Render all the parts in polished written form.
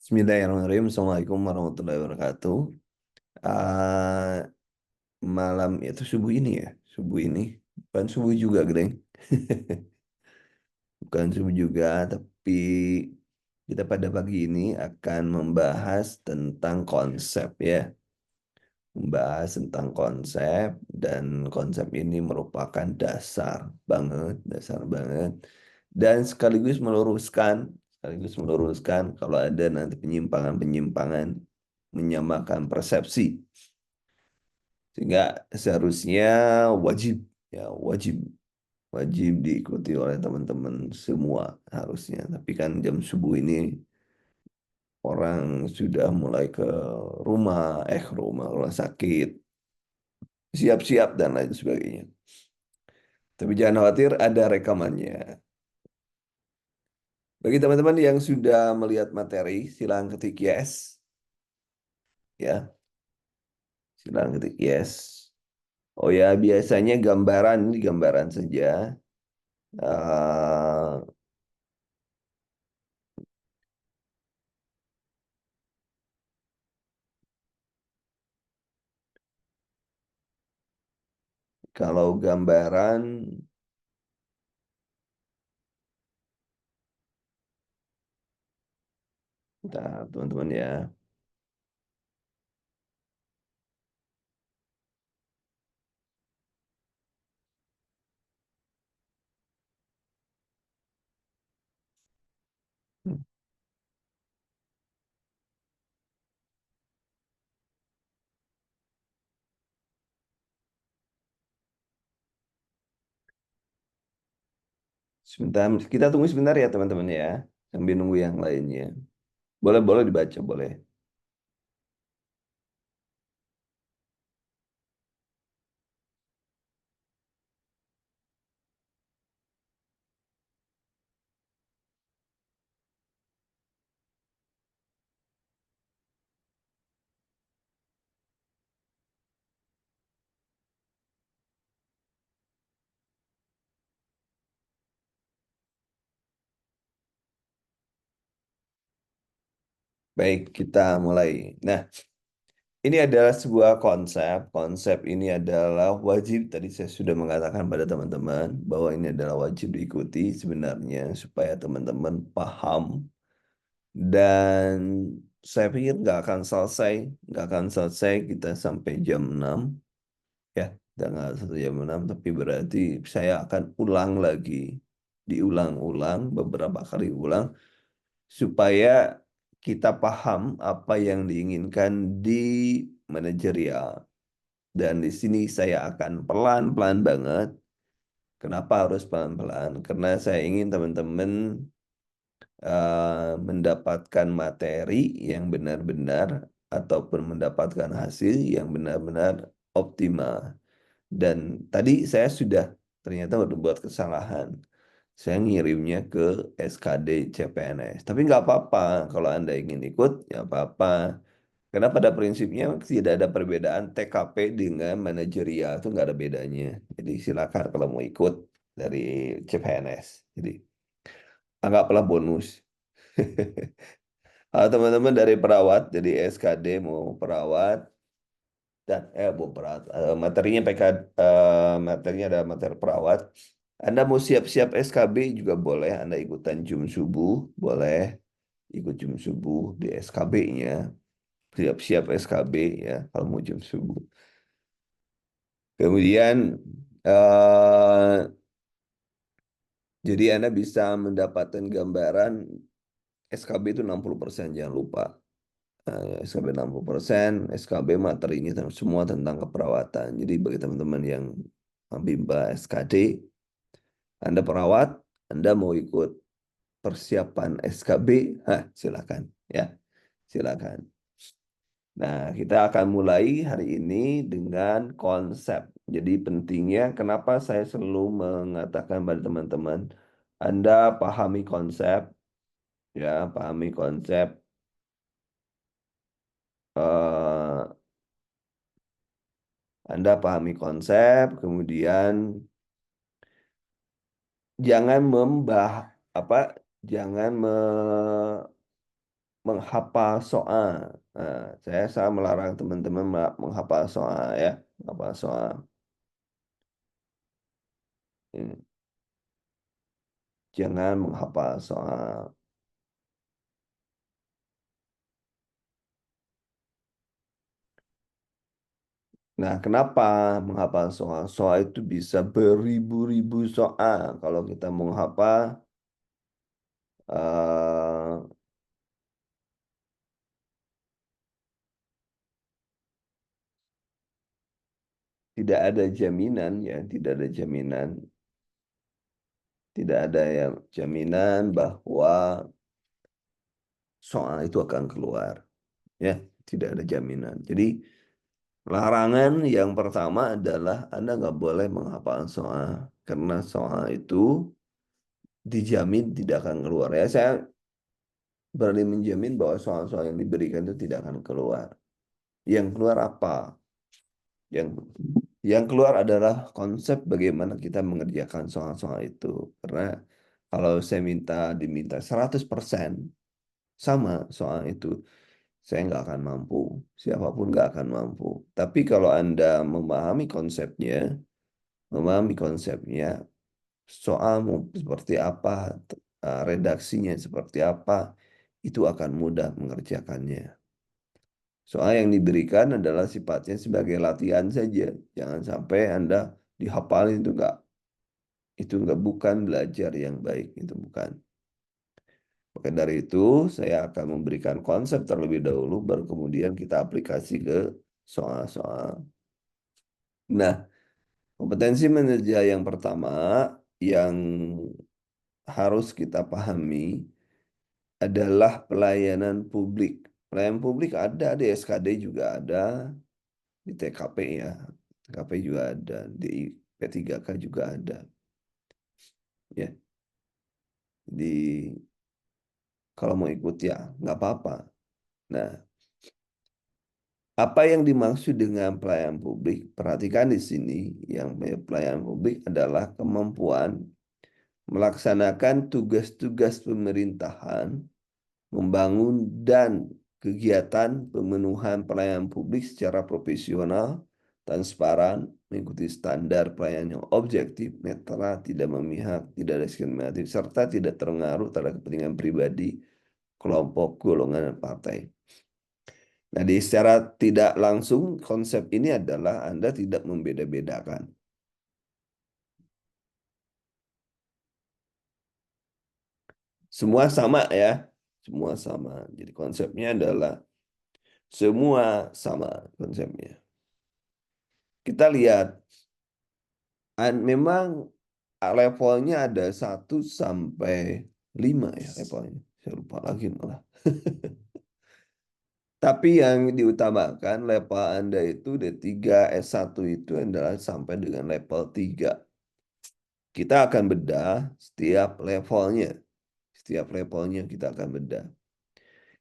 Bismillahirrahmanirrahim. Assalamualaikum warahmatullahi wabarakatuh. Ah, malam itu subuh ini ya, subuh ini bukan subuh juga, Greng. Bukan subuh juga, tapi kita pada pagi ini akan membahas tentang konsep ya, membahas tentang konsep dan konsep ini merupakan dasar banget, dan sekaligus meluruskan kalau ada nanti penyimpangan-penyimpangan menyamakan persepsi. Sehingga seharusnya wajib, ya wajib, wajib diikuti oleh teman-teman semua harusnya. Tapi kan jam subuh ini orang sudah mulai ke rumah sakit, siap-siap dan lain sebagainya. Tapi jangan khawatir, ada rekamannya. Bagi teman-teman yang sudah melihat materi, silakan ketik yes, ya, silakan ketik yes. Oh ya, biasanya gambaran ini gambaran saja. Eh, Kalau gambaran, bentar, teman-teman ya. Sebentar, kita tunggu sebentar ya teman-teman ya. Sambil nunggu yang lainnya. Boleh, boleh dibaca, boleh. Baik, kita mulai. Nah, ini adalah sebuah konsep. Konsep ini adalah wajib. Tadi saya sudah mengatakan pada teman-teman bahwa ini adalah wajib diikuti sebenarnya supaya teman-teman paham. Dan saya pikir nggak akan selesai kita sampai jam 6 ya, tanggal 1 jam 6, tapi berarti saya akan ulang lagi, diulang-ulang beberapa kali ulang supaya kita paham apa yang diinginkan di manajerial. Dan di sini saya akan pelan-pelan banget. Kenapa harus pelan-pelan? Karena saya ingin teman-teman mendapatkan materi yang benar-benar ataupun mendapatkan hasil yang benar-benar optimal. Dan tadi saya sudah ternyata berbuat kesalahan. Saya ngirimnya ke SKD CPNS. Tapi nggak apa-apa. Kalau Anda ingin ikut, ya apa-apa. Karena pada prinsipnya tidak ada perbedaan TKP dengan manajerial. Itu nggak ada bedanya. Jadi silakan kalau mau ikut dari CPNS. Jadi anggaplah bonus. Teman-teman dari perawat, jadi SKD mau perawat, dan bu perawat, materinya ada materi perawat. Anda mau siap-siap SKB juga boleh. Anda ikutan Jum subuh boleh, ikut Jum subuh di SKB-nya, siap-siap SKB ya kalau mau Jum subuh. Kemudian eh, jadi Anda bisa mendapatkan gambaran SKB itu 60%, jangan lupa. SKB 60%, SKB materinya semua tentang keperawatan. Jadi bagi teman-teman yang Bimba SKD, Anda perawat, Anda mau ikut persiapan SKB, silakan ya, silakan. Nah, kita akan mulai hari ini dengan konsep. Jadi pentingnya kenapa saya selalu mengatakan pada teman-teman, Anda pahami konsep, ya, pahami konsep. eh, Anda pahami konsep, kemudian jangan membah apa, jangan menghafal soal. Nah, saya melarang teman-teman menghafal soal ya, menghafal soal. Ini, jangan menghafal soal. Nah, kenapa menghafal soal? Soal itu bisa beribu-ribu soal. Kalau kita menghafal, eh, tidak ada jaminan ya, tidak ada jaminan, tidak ada yang jaminan bahwa soal itu akan keluar. Ya, tidak ada jaminan. Jadi larangan yang pertama adalah Anda nggak boleh menghafal soal karena soal itu dijamin tidak akan keluar. Ya, saya berani menjamin bahwa soal-soal yang diberikan itu tidak akan keluar. Yang keluar apa? Yang yang keluar adalah konsep bagaimana kita mengerjakan soal-soal itu. Karena kalau saya diminta 100% sama soal itu, saya nggak akan mampu. Siapapun nggak akan mampu. Tapi kalau Anda memahami konsepnya, soal mau seperti apa, redaksinya seperti apa, itu akan mudah mengerjakannya. Soal yang diberikan adalah sifatnya sebagai latihan saja. Jangan sampai Anda dihafalin itu enggak bukan belajar yang baik, itu bukan. Maka dari itu, saya akan memberikan konsep terlebih dahulu, baru kemudian kita aplikasi ke soal-soal. Nah, kompetensi menerja yang pertama yang harus kita pahami adalah pelayanan publik. Pelayanan publik ada di SKD juga ada, di TKP ya. TKP juga ada, di P3K juga ada. Ya, di kalau mau ikut ya nggak apa-apa. Nah, apa yang dimaksud dengan pelayanan publik? Perhatikan di sini, yang pelayanan publik adalah kemampuan melaksanakan tugas-tugas pemerintahan, membangun dan kegiatan pemenuhan pelayanan publik secara profesional, transparan, mengikuti standar pelayanan yang objektif, netral, tidak memihak, tidak diskriminatif, serta tidak terpengaruh terhadap kepentingan pribadi, kelompok, golongan, dan partai. Nah, secara tidak langsung konsep ini adalah Anda tidak membeda-bedakan. Semua sama ya, semua sama. Jadi konsepnya adalah semua sama konsepnya. Kita lihat, memang levelnya ada 1 sampai 5 ya levelnya. Saya lupa lagi malah. Tapi yang diutamakan level Anda itu D3 S1 itu adalah sampai dengan level 3. Kita akan bedah setiap levelnya. Setiap levelnya kita akan bedah.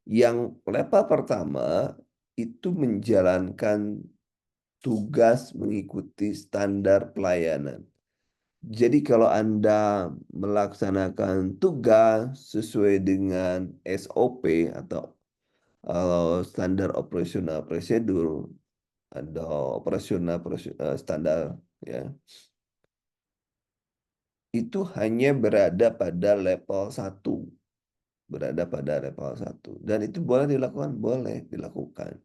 Yang level pertama itu menjalankan tugas mengikuti standar pelayanan. Jadi kalau Anda melaksanakan tugas sesuai dengan SOP atau standar operasional prosedur atau standar ya, itu hanya berada pada level 1 dan itu boleh dilakukan, boleh dilakukan.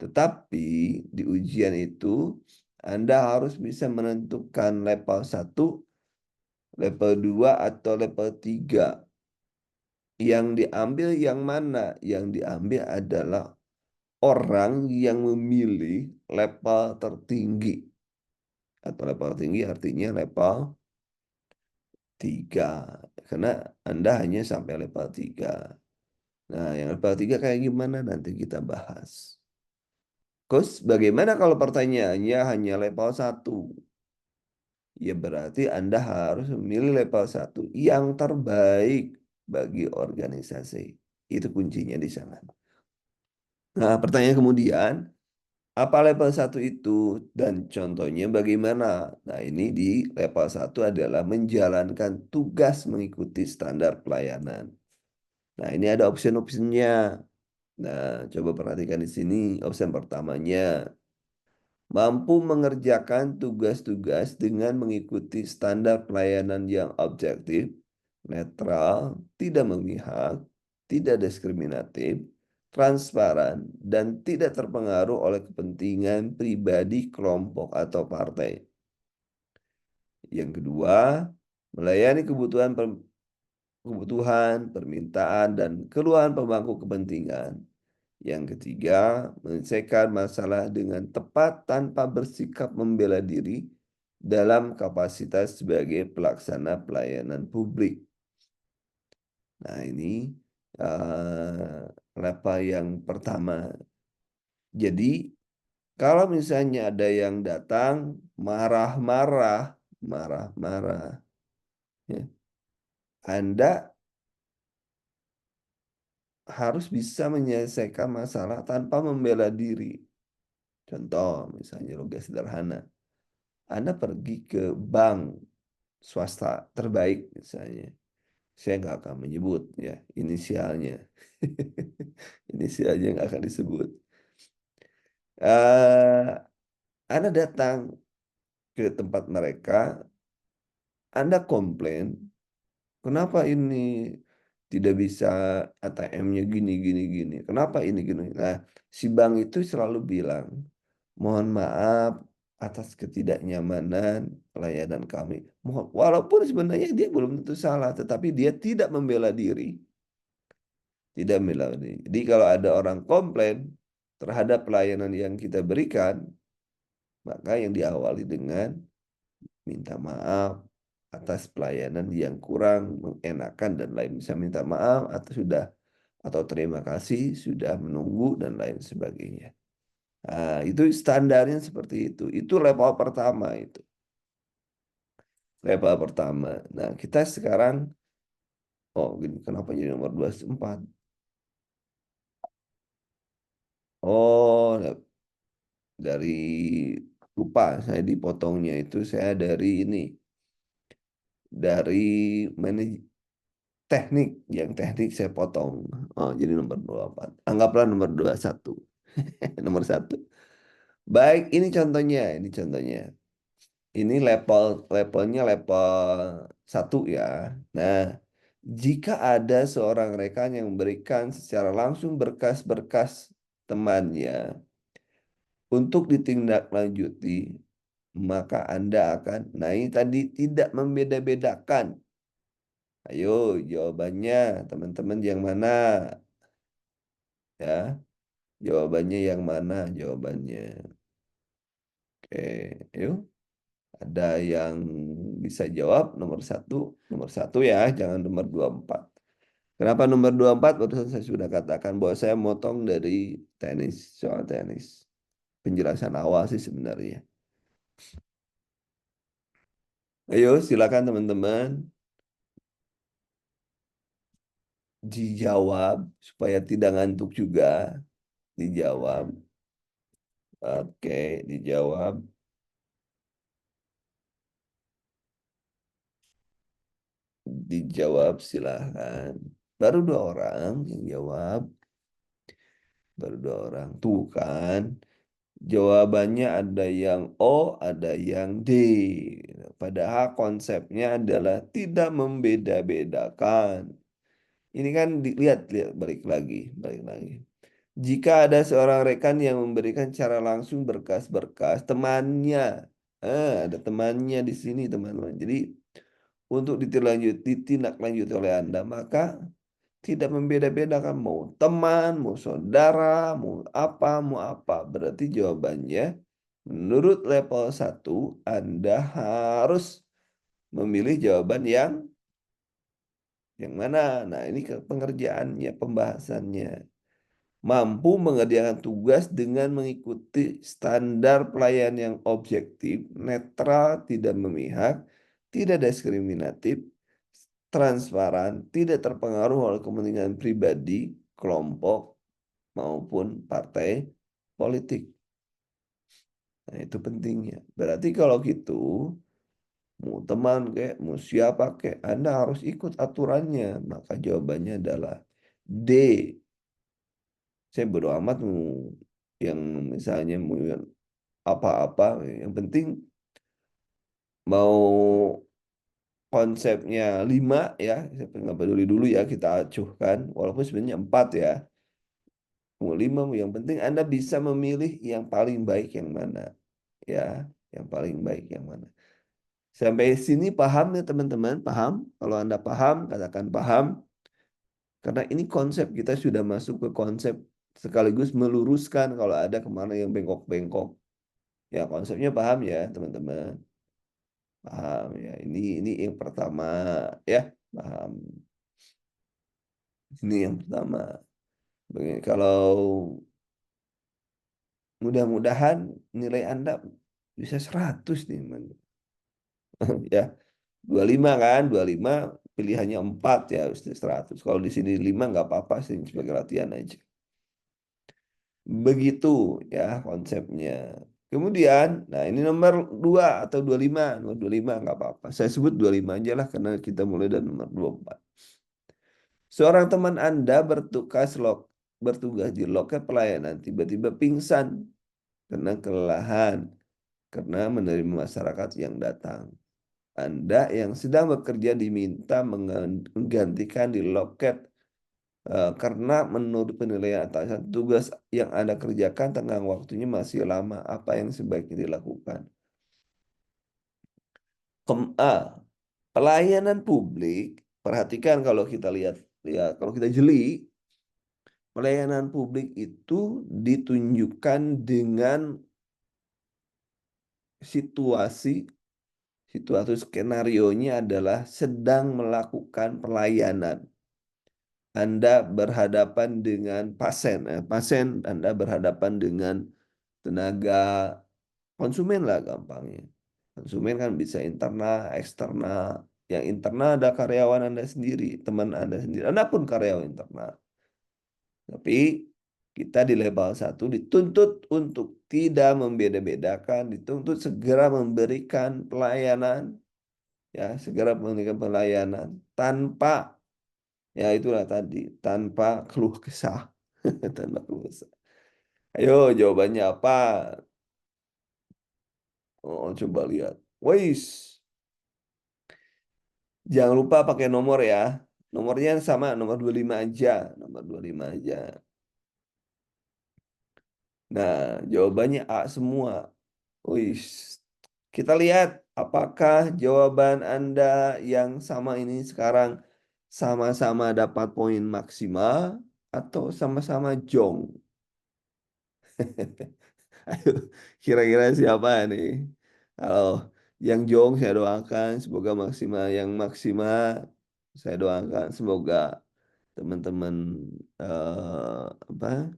Tetapi di ujian itu Anda harus bisa menentukan level 1, level 2 atau level 3. Yang diambil yang mana? Yang diambil adalah orang yang memilih level tertinggi. Atau level tinggi artinya level 3. Karena Anda hanya sampai level 3. Nah, yang level 3 kayak gimana? Nanti kita bahas. Terus bagaimana kalau pertanyaannya hanya level 1? Ya berarti Anda harus memilih level 1 yang terbaik bagi organisasi. Itu kuncinya di sana. Nah, pertanyaan kemudian, apa level 1 itu? Dan contohnya bagaimana? Nah, ini di level 1 adalah menjalankan tugas mengikuti standar pelayanan. Nah, ini ada option-optionnya. Nah, coba perhatikan di sini option pertamanya. Mampu mengerjakan tugas-tugas dengan mengikuti standar pelayanan yang objektif, netral, tidak memihak, tidak diskriminatif, transparan, dan tidak terpengaruh oleh kepentingan pribadi, kelompok, atau partai. Yang kedua, melayani kebutuhan, permintaan, dan keluhan pemangku kepentingan. Yang ketiga, menyelesaikan masalah dengan tepat tanpa bersikap membela diri dalam kapasitas sebagai pelaksana pelayanan publik. Nah, ini level yang pertama. Jadi, kalau misalnya ada yang datang marah-marah, marah-marah, ya, Anda harus bisa menyelesaikan masalah tanpa membela diri. Contoh, misalnya logis sederhana. Anda pergi ke bank swasta terbaik misalnya. Saya nggak akan menyebut ya inisialnya. Inisialnya nggak akan disebut. eh Anda datang ke tempat mereka, Anda komplain, kenapa ini tidak bisa ATM-nya gini gini gini? Kenapa ini gini? Nah, si bank itu selalu bilang, mohon maaf atas ketidaknyamanan pelayanan kami. Walaupun sebenarnya dia belum tentu salah, tetapi dia tidak membela diri. Tidak membela diri. Jadi kalau ada orang komplain terhadap pelayanan yang kita berikan, maka yang diawali dengan minta maaf atas pelayanan yang kurang mengenakan dan lain, bisa minta maaf atau sudah, atau terima kasih sudah menunggu dan lain sebagainya. Nah, itu standarnya seperti itu. Itu level pertama itu. Level pertama. Nah, kita sekarang, oh gini, kenapa jadi nomor 24? Oh, dari lupa saya dipotongnya itu saya dari ini, dari teknik, yang teknik saya potong. Oh, jadi nomor 24. Anggaplah nomor 21. Nomor satu. Baik, ini contohnya, ini contohnya. Ini levelnya level satu ya. Nah, jika ada seorang rekan yang memberikan secara langsung berkas-berkas temannya untuk ditindaklanjuti, maka Anda akan, nah ini tadi tidak membeda-bedakan. Ayo, jawabannya teman-teman yang mana? Ya, jawabannya yang mana? Jawabannya. Oke, yuk. Ada yang bisa jawab nomor satu ya, jangan nomor 24. Kenapa nomor 24? Barusan saya sudah katakan bahwa saya motong dari tenis, soal tenis. Penjelasan awal sih sebenarnya. Ayo, silakan teman-teman dijawab supaya tidak ngantuk juga. Dijawab. Oke, dijawab. Dijawab silahkan. Baru dua orang yang jawab. Baru dua orang. Tuh kan. Jawabannya ada yang O, ada yang D. Padahal konsepnya adalah tidak membeda-bedakan. Ini kan dilihat, lihat balik lagi, balik lagi. Jika ada seorang rekan yang memberikan secara langsung berkas-berkas temannya, ada temannya di sini teman-teman. Jadi untuk ditindaklanjuti oleh Anda, maka tidak membeda-bedakan mau teman, mau saudara, mau apa. Berarti jawabannya menurut level satu Anda harus memilih jawaban yang mana. Nah, ini pengerjaannya, pembahasannya. Mampu mengerjakan tugas dengan mengikuti standar pelayanan yang objektif, netral, tidak memihak, tidak diskriminatif, transparan, tidak terpengaruh oleh kepentingan pribadi, kelompok, maupun partai politik. Nah, itu pentingnya. Berarti kalau gitu, mau teman kayak, mau siapa kayak, Anda harus ikut aturannya. Maka jawabannya adalah D, saya bodo amat mau yang misalnya mau yang apa-apa, yang penting mau konsepnya 5 ya, saya nggak peduli dulu ya kita acuhkan, walaupun sebenarnya 4 ya, mau 5, yang penting Anda bisa memilih yang paling baik yang mana, ya, yang paling baik yang mana. Sampai sini paham ya teman-teman, paham? Kalau Anda paham, katakan paham, karena ini konsep kita sudah masuk ke konsep sekaligus meluruskan kalau ada kemana yang bengkok-bengkok. Ya konsepnya paham ya teman-teman, paham ya. Ini yang pertama ya, paham. Ini yang pertama. Kalau mudah-mudahan nilai Anda bisa 100 nih, Man. Ya, 25 kan, 25 pilihannya 4 ya, mesti 100. Kalau di sini 5 nggak apa-apa sih, sebagai latihan aja. Begitu ya konsepnya. Kemudian, nah ini nomor 2 atau 25, nomor 25 nggak apa-apa. Saya sebut 25 aja lah karena kita mulai dari nomor 24. Seorang teman Anda bertugas di loket pelayanan tiba-tiba pingsan karena kelelahan karena menerima masyarakat yang datang. Anda yang sedang bekerja diminta menggantikan di loket karena menurut penilaian atasan tugas yang Anda kerjakan tenggang waktunya masih lama. Apa yang sebaiknya dilakukan? A. Pelayanan publik. Perhatikan kalau kita lihat, lihat kalau kita jeli, pelayanan publik itu ditunjukkan dengan situasi situasi skenarionya adalah sedang melakukan pelayanan. Anda berhadapan dengan pasien, pasien Anda berhadapan dengan tenaga konsumen lah gampangnya. Konsumen kan bisa internal, eksternal. Yang internal ada karyawan Anda sendiri, teman Anda sendiri. Anda pun karyawan internal. Tapi kita di level 1 dituntut untuk tidak membeda-bedakan, dituntut segera memberikan pelayanan, ya, segera memberikan pelayanan tanpa, ya itulah tadi, tanpa keluh kesah, tanpa keluh kesah. Ayo jawabannya apa? Oh, coba lihat. Wais, jangan lupa pakai nomor ya. Nomornya sama, nomor 25 aja, nomor 25 aja. Nah, jawabannya A semua. Wis, kita lihat apakah jawaban Anda yang sama ini sekarang sama-sama dapat poin maksimal atau sama-sama jong. Ayo, kira-kira siapa nih? Kalau yang jong saya doakan semoga maksimal. Yang maksimal saya doakan semoga teman-teman apa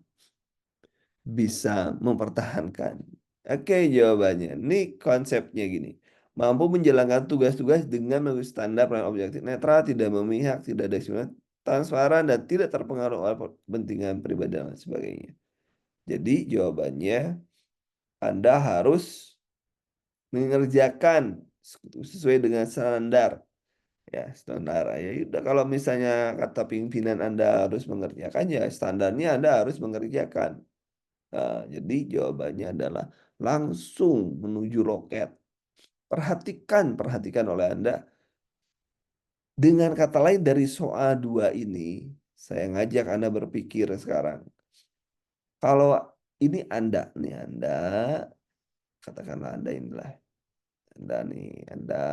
bisa mempertahankan. Oke, jawabannya. Ini konsepnya gini. Mampu menjalankan tugas-tugas dengan mengikuti standar dan objektif netral, tidak memihak, tidak ada diskriminasi, transparan, dan tidak terpengaruh oleh kepentingan pribadi dan lain sebagainya. Jadi jawabannya Anda harus mengerjakan sesuai dengan standar. Ya, standar. Ya, udah kalau misalnya kata pimpinan Anda harus mengerjakan, ya standarnya Anda harus mengerjakan. Nah, jadi jawabannya adalah langsung menuju loket. Perhatikan oleh Anda. Dengan kata lain dari soal 2 ini, saya ngajak Anda berpikir sekarang. Kalau ini Anda nih, Anda katakanlah Anda inilah, Anda nih, Anda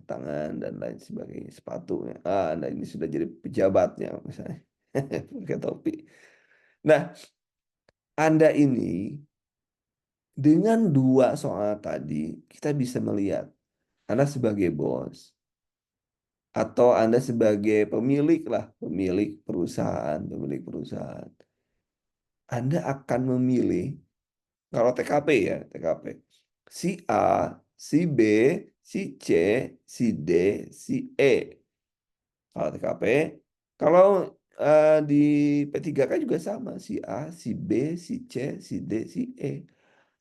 tangan dan lain sebagainya, sepatunya. Anda ini sudah jadi pejabatnya misalnya, pakai topi. Nah, Anda ini dengan 2 soal tadi, kita bisa melihat Anda sebagai bos atau Anda sebagai pemilik lah, pemilik perusahaan. Anda akan memilih, kalau TKP ya, TKP, si A, si B, si C, si D, si E. Kalau TKP, kalau di P3K juga sama, si A, si B, si C, si D, si E.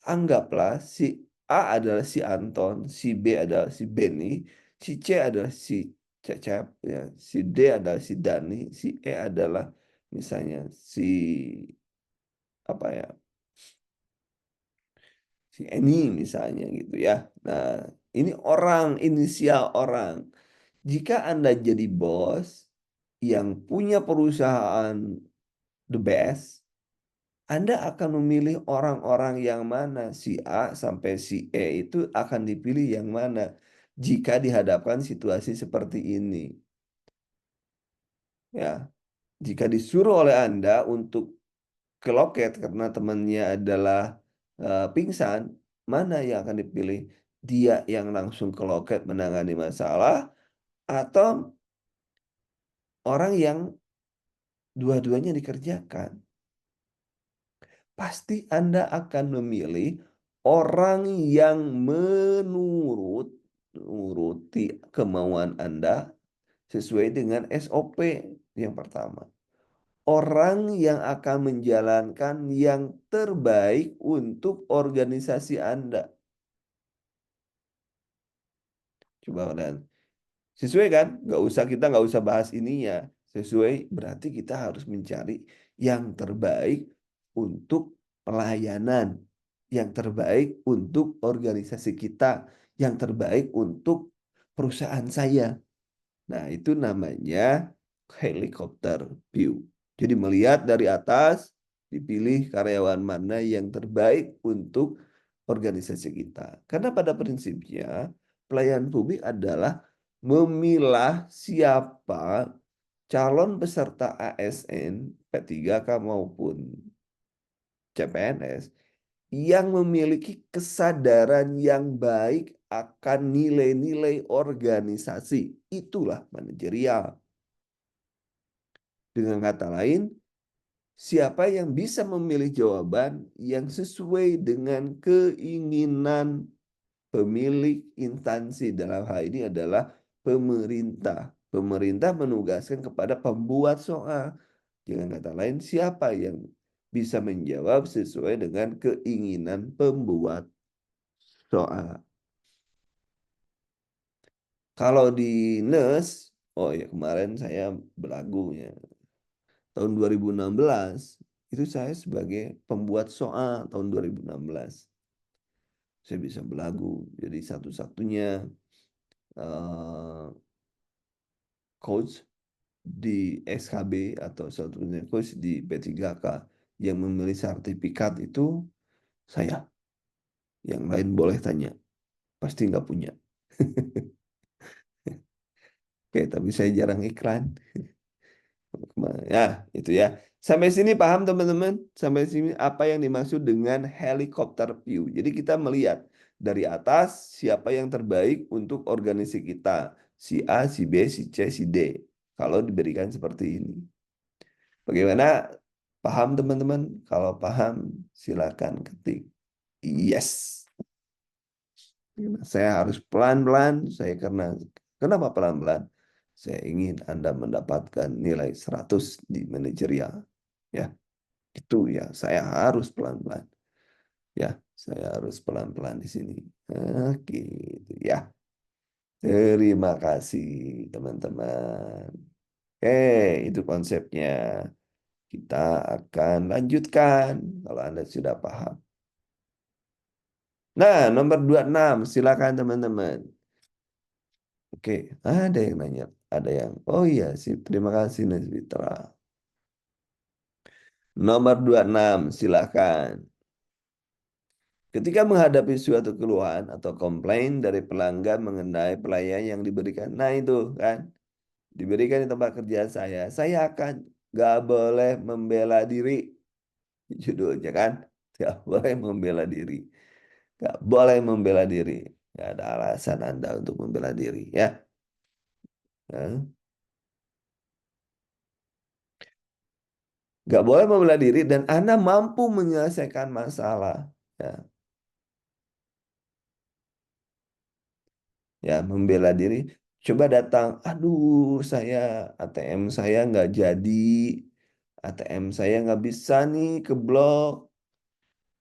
Anggaplah si A adalah si Anton, si B adalah si Benny, si C adalah si Cecep, ya. Si D adalah si Dani, si E adalah misalnya si apa ya, si Eni misalnya gitu ya. Nah, ini orang, inisial orang. Jika Anda jadi bos yang punya perusahaan the best, Anda akan memilih orang-orang yang mana, si A sampai si E itu akan dipilih yang mana jika dihadapkan situasi seperti ini. Ya, jika disuruh oleh Anda untuk ke loket karena temannya adalah pingsan, mana yang akan dipilih? Dia yang langsung ke loket menangani masalah atau orang yang dua-duanya dikerjakan? Pasti Anda akan memilih orang yang menuruti kemauan Anda sesuai dengan SOP yang pertama. Orang yang akan menjalankan yang terbaik untuk organisasi Anda. Coba kalian sesuai kan? Nggak usah bahas ininya. Sesuai berarti kita harus mencari yang terbaik untuk pelayanan, yang terbaik untuk organisasi kita, yang terbaik untuk perusahaan saya. Nah, itu namanya helikopter view. Jadi melihat dari atas, dipilih karyawan mana yang terbaik untuk organisasi kita. Karena pada prinsipnya, pelayanan publik adalah memilah siapa calon peserta ASN, P3K maupun CPNS yang memiliki kesadaran yang baik akan nilai-nilai organisasi. Itulah manajerial. Dengan kata lain, siapa yang bisa memilih jawaban yang sesuai dengan keinginan pemilik instansi, dalam hal ini adalah pemerintah. Pemerintah menugaskan kepada pembuat soal. Dengan kata lain, siapa yang bisa menjawab sesuai dengan keinginan pembuat soal. Kalau di NES, oh ya kemarin saya belagunya. Tahun 2016, itu saya sebagai pembuat soal tahun 2016. Saya bisa belagu. Jadi satu-satunya eh, coach di SKB atau satu-satunya coach di P3K yang memilih sertifikat itu saya. Yang lain boleh tanya. Pasti nggak punya. Oke, tapi saya jarang iklan. Ya, itu ya. Sampai sini paham teman-teman? Sampai sini apa yang dimaksud dengan helikopter view. Jadi kita melihat dari atas siapa yang terbaik untuk organisasi kita. Si A, si B, si C, si D. Kalau diberikan seperti ini. Bagaimana? Paham teman-teman? Kalau paham silakan ketik yes. Saya harus pelan-pelan. Kenapa pelan-pelan? Saya ingin Anda mendapatkan nilai 100 di manajerial. Ya, itu ya. Saya harus pelan-pelan. Ya, saya harus pelan-pelan di sini. Oke, gitu ya. Terima kasih, teman-teman. Oke, itu konsepnya. Kita akan lanjutkan kalau Anda sudah paham. Nah, nomor 26, silakan teman-teman. Oke, ada yang nanya. Ada yang, oh iya, sip. Terima kasih, Nazwitra. Nomor 26, silakan. Ketika menghadapi suatu keluhan atau komplain dari pelanggan mengenai pelayanan yang diberikan. Nah itu kan, diberikan di tempat kerja saya akan gak boleh membela diri. Judulnya kan, gak boleh membela diri. Gak boleh membela diri. Gak ada alasan Anda untuk membela diri ya. Nah, gak boleh membela diri dan Anda mampu menyelesaikan masalah. Ya, ya membela diri. Coba datang, aduh saya ATM saya nggak jadi, ATM saya nggak bisa nih keblok.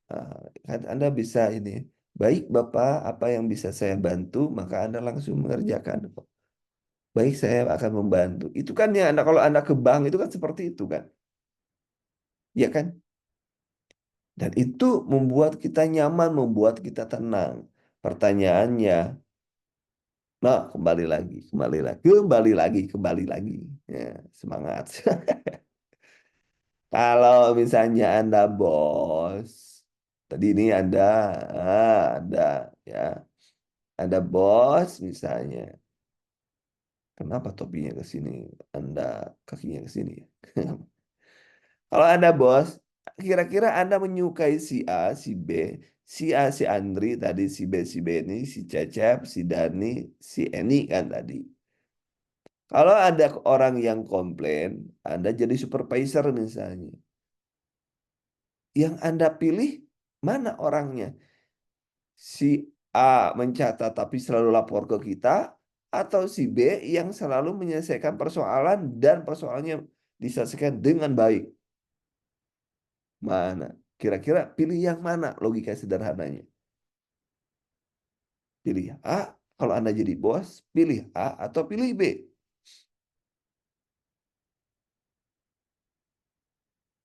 Nah, kan Anda bisa ini. Baik Bapak, apa yang bisa saya bantu, maka Anda langsung mengerjakan. Baik, saya akan membantu. Itu kan ya Anda kalau Anda ke bank itu kan seperti itu kan. Ya kan? Dan itu membuat kita nyaman, membuat kita tenang. Pertanyaannya, nah kembali lagi. Ya, semangat. Kalau misalnya Anda bos, tadi ini Anda ya, Anda bos misalnya. Kenapa topinya ke sini? Anda kakinya ke sini. Kalau Anda bos, kira-kira Anda menyukai si A, si B, si A, si Andri tadi, si B ini, si Cecep, si Dani, si Eni kan tadi. Kalau ada orang yang komplain, Anda jadi supervisor misalnya. Yang Anda pilih mana orangnya? Si A mencatat tapi selalu lapor ke kita, atau si B yang selalu menyelesaikan persoalan dan persoalannya diselesaikan dengan baik. Mana? Kira-kira pilih yang mana logika sederhananya? Pilih A, kalau Anda jadi bos, pilih A atau pilih B?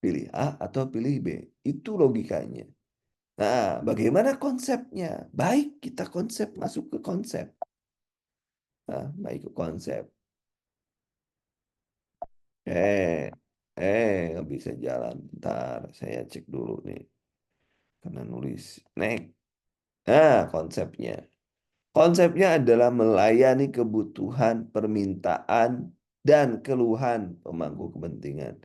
Pilih A atau pilih B. Itu logikanya. Nah, bagaimana konsepnya? Baik, kita masuk ke konsep. Nah, baik ke konsep. Eh, nggak bisa jalan. Bentar, saya cek dulu nih. Karena nulis. Next. Nah, konsepnya. Konsepnya adalah melayani kebutuhan, permintaan, dan keluhan pemangku kepentingan.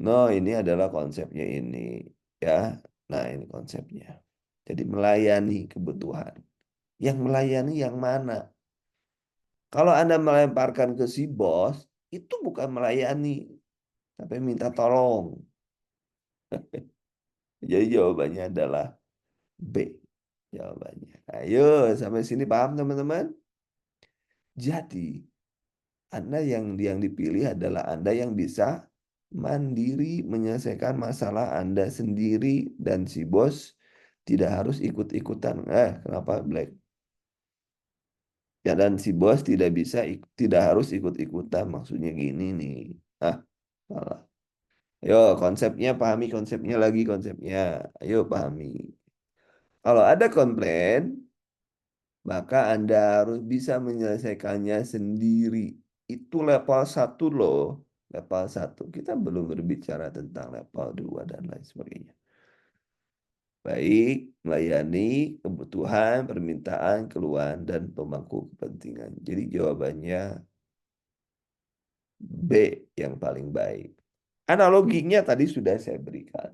No, ini adalah konsepnya ini. Ya, nah ini konsepnya. Jadi melayani kebutuhan. Yang melayani yang mana? Kalau Anda melemparkan ke si bos, itu bukan melayani, tapi minta tolong. Jadi jawabannya adalah B. Jawabannya. Ayo, sampai sini paham teman-teman? Jadi, Anda yang dipilih adalah Anda yang bisa mandiri menyelesaikan masalah Anda sendiri dan si bos tidak harus ikut-ikutan. Kenapa Black? Ya dan si bos tidak harus ikut-ikutan. Maksudnya gini nih. Ah, salah. Ayo, konsepnya pahami konsepnya lagi konsepnya. Ayo pahami. Kalau ada komplain, maka Anda harus bisa menyelesaikannya sendiri. Itu level satu loh. Level satu. Kita belum berbicara tentang level 2 dan lain sebagainya. Baik, melayani kebutuhan, permintaan, keluhan, dan pemangku kepentingan. Jadi jawabannya B yang paling baik. Analoginya tadi sudah saya berikan.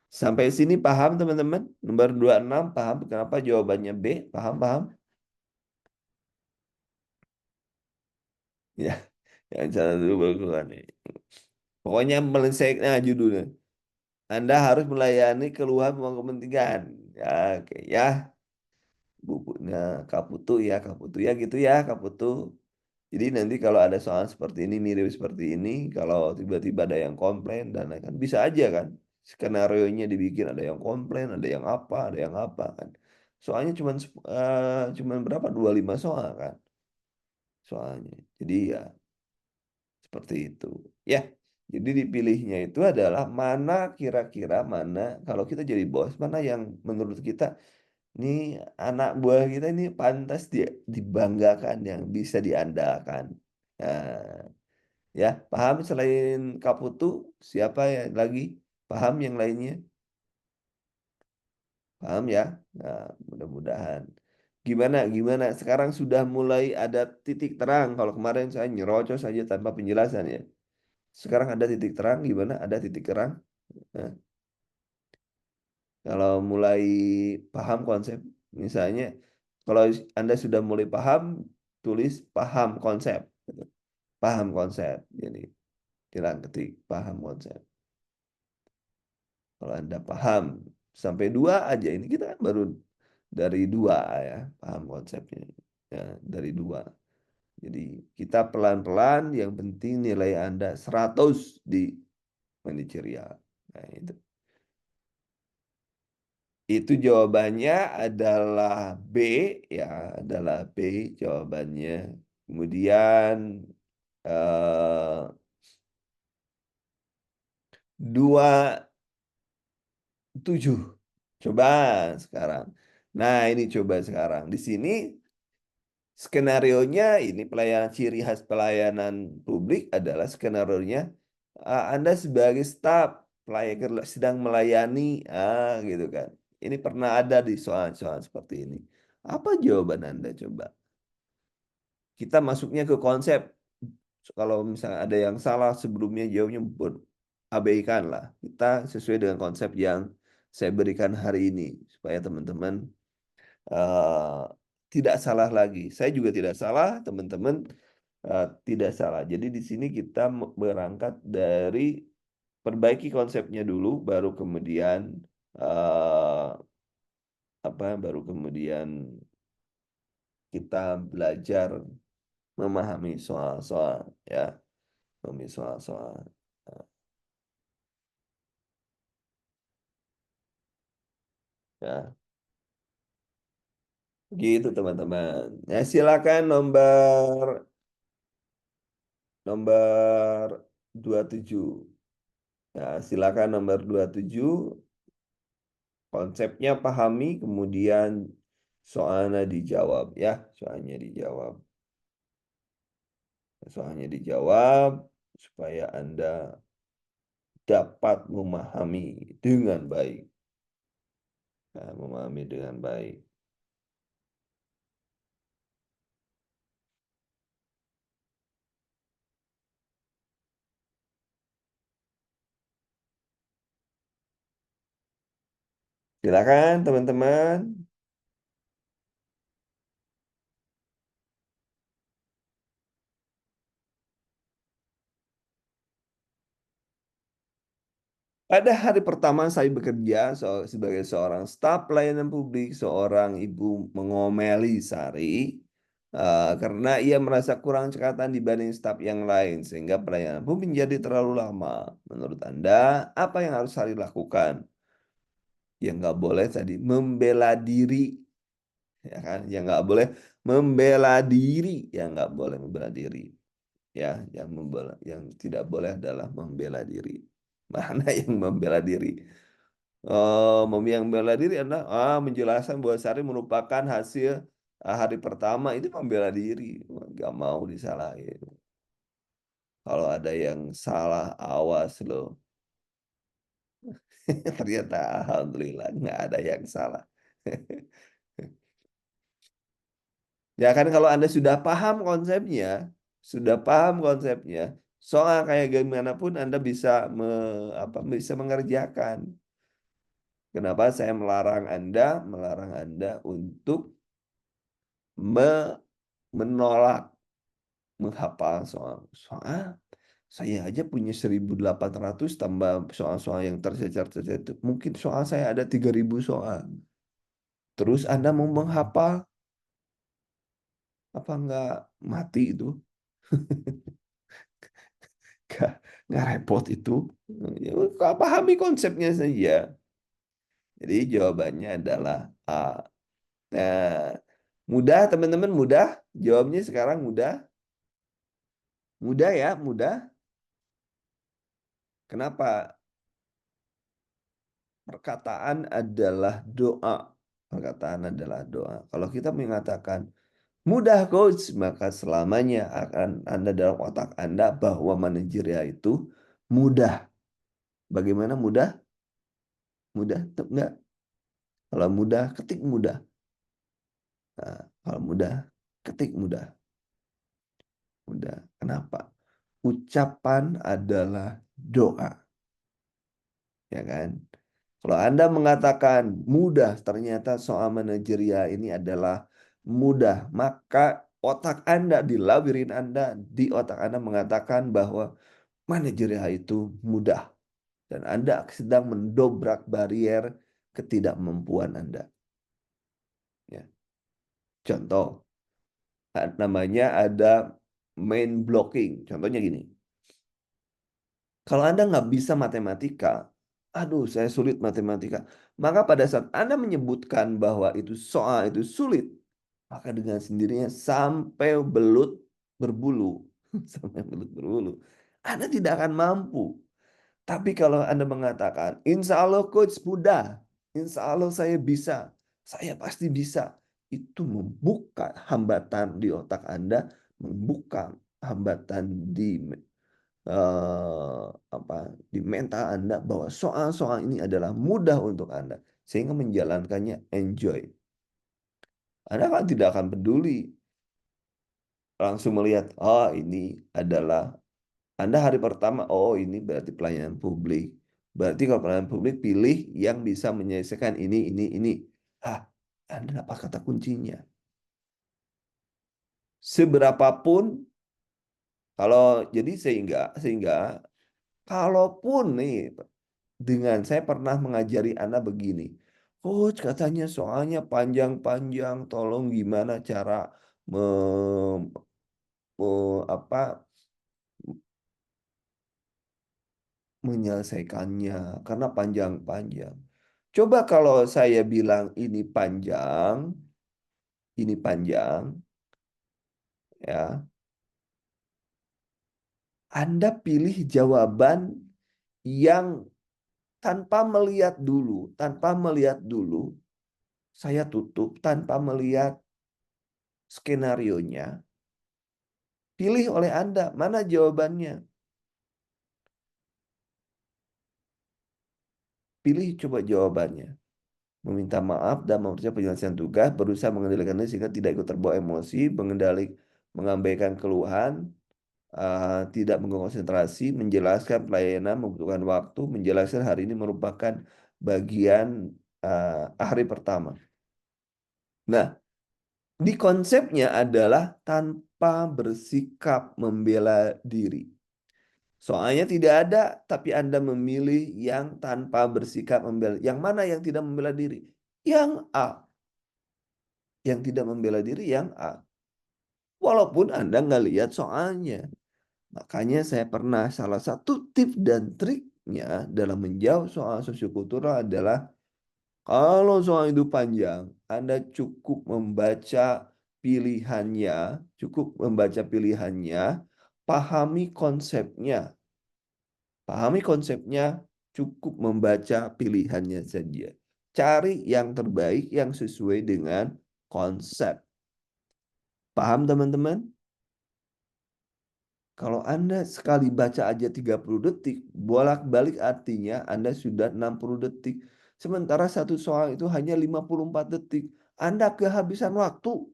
Sampai sini paham teman-teman? Nomor 26 paham kenapa jawabannya B? Paham-paham? Ya, yang salah dulu baru keluar nih. Pokoknya melesek, nah judulnya. Anda harus melayani keluhan pemangku kepentingan. Ya, oke ya. Bukunya Kaputu ya, Kaputu ya gitu ya, Kaputu. Jadi nanti kalau ada soal seperti ini, mirip seperti ini, kalau tiba-tiba ada yang komplain dan lain kan bisa aja kan. Skenario-nya dibikin ada yang komplain, ada yang apa kan. Soalnya cuman berapa? 25 soal kan soalnya. Jadi ya seperti itu. Ya. Jadi dipilihnya itu adalah kira-kira mana kalau kita jadi bos, mana yang menurut kita ini anak buah kita ini pantas dibanggakan yang bisa diandalkan. Nah, ya, paham selain Kaputu, siapa ya lagi? Paham yang lainnya? Paham ya? Nah, mudah-mudahan. Gimana? Sekarang sudah mulai ada titik terang. Kalau kemarin saya nyerocos saja tanpa penjelasan ya. Sekarang ada titik terang, gimana? Ada titik terang? Nah, kalau mulai paham konsep, misalnya, kalau Anda sudah mulai paham, tulis paham konsep. Gitu. Paham konsep. Jadi, bilang ketik paham konsep. Kalau Anda paham sampai dua aja ini kita kan baru dari dua ya paham konsepnya ya dari dua. Jadi kita pelan-pelan yang penting nilai Anda 100 di manajerial. Nah, itu jawabannya adalah B ya adalah B jawabannya. Kemudian eh, dua 7. Coba sekarang. Nah, ini coba sekarang. Di sini skenarionya ini pelayanan ciri khas pelayanan publik adalah skenarionya Anda sebagai staf sedang melayani gitu kan. Ini pernah ada di soal-soal seperti ini. Apa jawaban Anda coba? Kita masuknya ke konsep. Kalau misalnya ada yang salah sebelumnya jawabnya abaikan lah. Kita sesuai dengan konsep yang saya berikan hari ini supaya teman-teman eh, tidak salah lagi. Saya juga tidak salah, teman-teman tidak salah. Jadi di sini kita berangkat dari perbaiki konsepnya dulu, baru kemudian eh, baru kemudian kita belajar memahami soal-soal ya, memahami soal-soal. Ya, gitu teman-teman. Ya, silakan nomor nomor 27. Ya, silakan nomor 27. Konsepnya pahami, kemudian soalnya dijawab ya, soalnya dijawab. Soalnya dijawab supaya Anda dapat memahami dengan baik. Ya, memahami dengan baik. Silakan teman-teman. Pada hari pertama saya bekerja sebagai seorang staf pelayanan publik, seorang ibu mengomeli Sari karena ia merasa kurang cekatan dibanding staf yang lain, sehingga pelayanan pun menjadi terlalu lama. Menurut Anda, apa yang harus Sari lakukan? Yang nggak boleh tadi membela diri, ya kan? Yang nggak boleh membela diri, yang nggak boleh membela diri, ya. Yang tidak boleh adalah membela diri. Mana yang membela diri? Yang membela diri adalah menjelaskan bahwa Sari merupakan hasil hari pertama itu membela diri, nggak mau disalahin. Kalau ada yang salah, awas loh. Ternyata alhamdulillah nggak ada yang salah. Ya kan kalau Anda sudah paham konsepnya, sudah paham konsepnya, soal kayak gimana pun Anda bisa bisa mengerjakan. Kenapa saya melarang Anda untuk menolak menghafal soal. Soal saya aja punya 1.800 tambah soal-soal yang tercecer-cecer itu. Mungkin soal saya ada 3.000 soal. Terus Anda mau menghafal, apa nggak mati itu? Nggak, nggak repot itu. Ya, pahami konsepnya saja. Jadi jawabannya adalah A. Nah, mudah teman-teman, mudah. Jawabnya sekarang mudah. Mudah ya, mudah. Kenapa? Perkataan adalah doa. Perkataan adalah doa. Kalau kita mengatakan mudah coach, maka selamanya akan Anda dalam otak Anda bahwa manajerial itu mudah. Bagaimana mudah? Mudah? Enggak. Kalau mudah, ketik mudah. Nah, kalau mudah, ketik mudah. Mudah. Kenapa? Ucapan adalah doa. Ya kan? Kalau Anda mengatakan mudah, ternyata soal manajerial ini adalah mudah, maka otak Anda, di labirin Anda, di otak Anda mengatakan bahwa manajerial itu mudah. Dan Anda sedang mendobrak barier ketidakmampuan Anda. Ya. Contoh, namanya ada main blocking. Contohnya gini, kalau Anda nggak bisa matematika, aduh saya sulit matematika. Maka pada saat Anda menyebutkan bahwa itu soal itu sulit, maka dengan sendirinya sampai belut berbulu, sampai belut berbulu, Anda tidak akan mampu. Tapi kalau Anda mengatakan, insya Allah coach mudah, insya Allah saya bisa, saya pasti bisa. Itu membuka hambatan di otak Anda, membuka hambatan di apa di mental Anda bahwa soal-soal ini adalah mudah untuk Anda, sehingga menjalankannya enjoy. Anda kan tidak akan peduli langsung melihat, oh ini adalah Anda hari pertama, oh ini berarti pelayanan publik. Berarti kalau pelayanan publik pilih yang bisa menyelesaikan ini. Ah, Anda dapat kata kuncinya. Seberapapun, kalau jadi sehingga kalaupun nih dengan saya pernah mengajari Anda begini, coach katanya soalnya panjang-panjang, tolong gimana cara me, apa menyelesaikannya karena panjang-panjang. Coba kalau saya bilang ini panjang, ya, Anda pilih jawaban yang tanpa melihat dulu, saya tutup tanpa melihat skenarionya, pilih oleh Anda mana jawabannya. Pilih coba jawabannya. Meminta maaf dan mempersiapkan penyelesaian tugas, berusaha mengendalikannya sehingga tidak ikut terbawa emosi, mengabaikan keluhan, tidak mengkonsentrasi, menjelaskan pelayanan membutuhkan waktu, menjelaskan hari ini merupakan bagian hari pertama. Nah, di konsepnya adalah tanpa bersikap membela diri. Soalnya tidak ada, tapi Anda memilih yang tanpa bersikap membela. Yang mana yang tidak membela diri? Yang A. Yang tidak membela diri yang A. Walaupun Anda nggak lihat soalnya. Makanya saya pernah salah satu tips dan triknya dalam menjawab soal sosiokultural adalah kalau soal itu panjang, Anda cukup membaca pilihannya, pahami konsepnya. Pahami konsepnya, cukup membaca pilihannya saja. Cari yang terbaik yang sesuai dengan konsep. Paham teman-teman? Kalau Anda sekali baca aja 30 detik, bolak-balik artinya Anda sudah 60 detik. Sementara satu soal itu hanya 54 detik. Anda kehabisan waktu.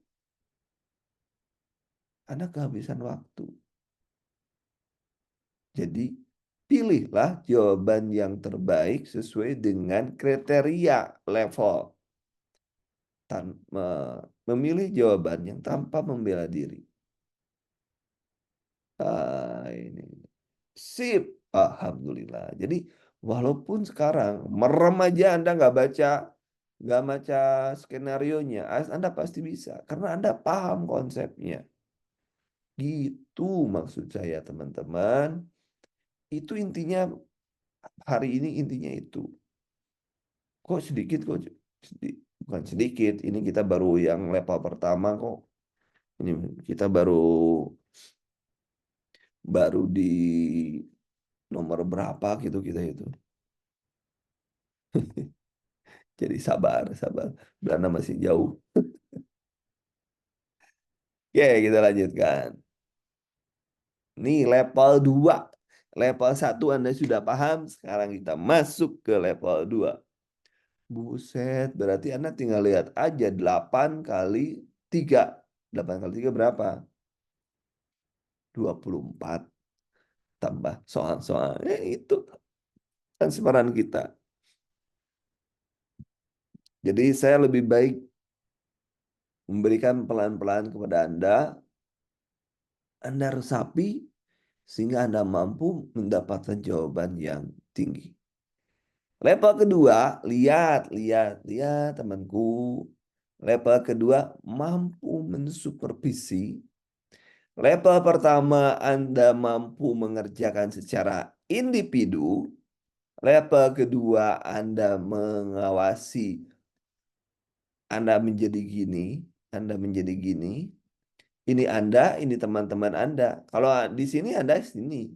Anda kehabisan waktu. Jadi, pilihlah jawaban yang terbaik sesuai dengan kriteria level. Memilih jawaban yang tanpa membela diri. Ini. Sip. Alhamdulillah. Jadi walaupun sekarang merem aja Anda nggak baca skenario-nya, Anda pasti bisa karena Anda paham konsepnya. Gitu maksud saya teman-teman. Itu intinya hari ini intinya itu. Kok sedikit kok bukan sedikit. Ini kita baru yang level pertama kok. Ini kita baru di nomor berapa gitu kita itu. Jadi sabar. Belanda masih jauh. Oke, kita lanjutkan. Nih level 2. Level 1 Anda sudah paham, sekarang kita masuk ke level 2. Buset, berarti Anda tinggal lihat aja 8 kali 3. 8 kali 3 berapa? 24. Tambah soal-soal. Itu transparan kita. Jadi saya lebih baik memberikan pelan-pelan kepada Anda resapi, sehingga Anda mampu mendapatkan jawaban yang tinggi. Level kedua, lihat temanku. Level kedua, mampu mensupervisi. Level pertama, Anda mampu mengerjakan secara individu. Level kedua, Anda mengawasi. Anda menjadi gini, Anda menjadi gini. Ini Anda, ini teman-teman Anda. Kalau di sini Anda sini.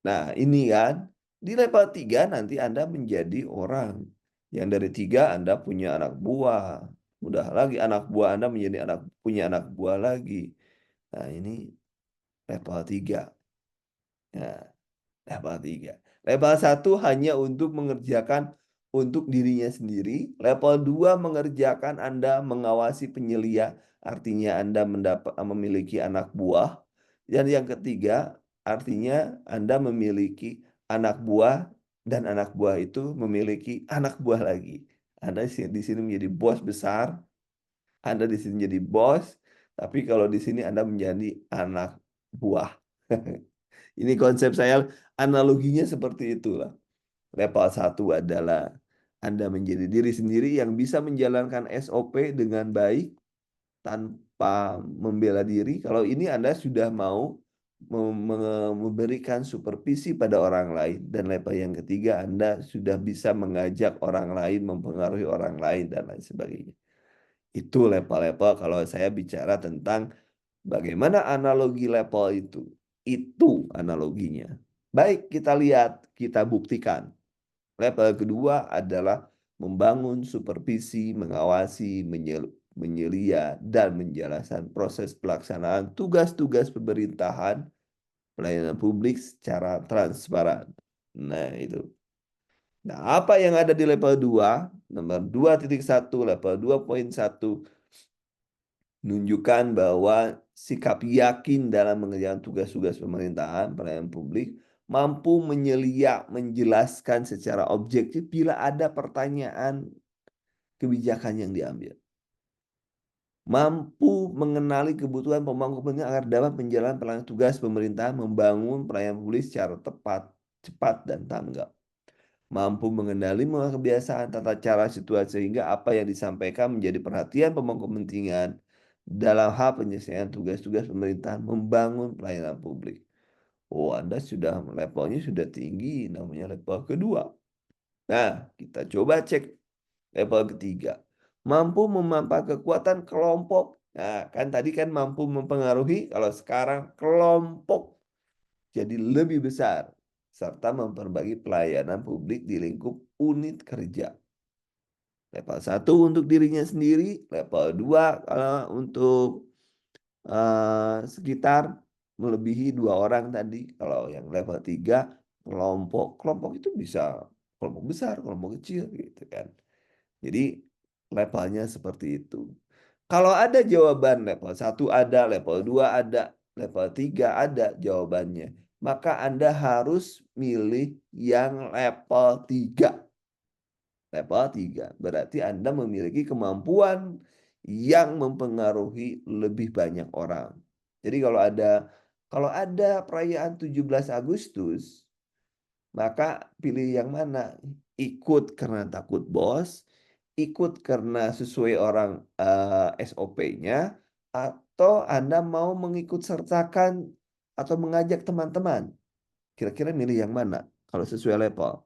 Nah, ini kan di level 3 nanti Anda menjadi orang. Yang dari 3 Anda punya anak buah. Udah lagi anak buah Anda menjadi punya anak buah lagi. Nah, ini level 3. Nah, level 3. Level 1 hanya untuk mengerjakan untuk dirinya sendiri. Level 2 mengerjakan Anda mengawasi penyelia, artinya Anda memiliki anak buah. Dan yang ketiga, artinya Anda memiliki anak buah dan anak buah itu memiliki anak buah lagi. Anda di sini menjadi bos besar, Anda di sini menjadi bos, tapi kalau di sini Anda menjadi anak buah. Ini konsep saya, analoginya seperti itulah. Level 1 adalah Anda menjadi diri sendiri yang bisa menjalankan SOP dengan baik tanpa membela diri. Kalau ini Anda sudah mau memberikan supervisi pada orang lain. Dan level yang ketiga, Anda sudah bisa mengajak orang lain, mempengaruhi orang lain, dan lain sebagainya. Itu level-level kalau saya bicara tentang bagaimana analogi level itu. Itu analoginya. Baik, kita lihat, kita buktikan. Level kedua adalah membangun supervisi, mengawasi, menyelia, dan menjelaskan proses pelaksanaan tugas-tugas pemerintahan pelayanan publik secara transparan. Nah, itu. Nah, apa yang ada di level 2? Nomor 2.1, level 2.1 menunjukkan bahwa sikap yakin dalam mengerjakan tugas-tugas pemerintahan pelayanan publik mampu menjelaskan secara objektif bila ada pertanyaan kebijakan yang diambil. Mampu mengenali kebutuhan pemangku kepentingan agar dapat menjalankan pelayanan tugas pemerintahan membangun pelayanan publik secara tepat, cepat, dan tanggap. Mampu mengenali kebiasaan tata cara situasi sehingga apa yang disampaikan menjadi perhatian pemangku kepentingan dalam hal penyelesaian tugas-tugas pemerintahan membangun pelayanan publik. Oh, Anda sudah levelnya sudah tinggi, namanya level kedua. Nah, kita coba cek level ketiga. Mampu memanfaatkan kekuatan kelompok. Nah, kan tadi kan mampu mempengaruhi, kalau sekarang kelompok jadi lebih besar serta memperbagi pelayanan publik di lingkup unit kerja. Level 1 untuk dirinya sendiri, level 2 untuk sekitar melebihi 2 orang tadi. Kalau yang level 3 kelompok. Kelompok itu bisa kelompok besar, kelompok kecil gitu kan. Jadi levelnya seperti itu. Kalau ada jawaban level 1 ada, level 2 ada, level 3 ada jawabannya. Maka Anda harus milih yang level 3. Level 3 berarti Anda memiliki kemampuan yang mempengaruhi lebih banyak orang. Jadi kalau ada perayaan 17 Agustus, maka pilih yang mana? Ikut karena takut bos, ikut karena sesuai orang SOP-nya, atau Anda mau mengikut sertakan atau mengajak teman-teman. Kira-kira milih yang mana kalau sesuai level?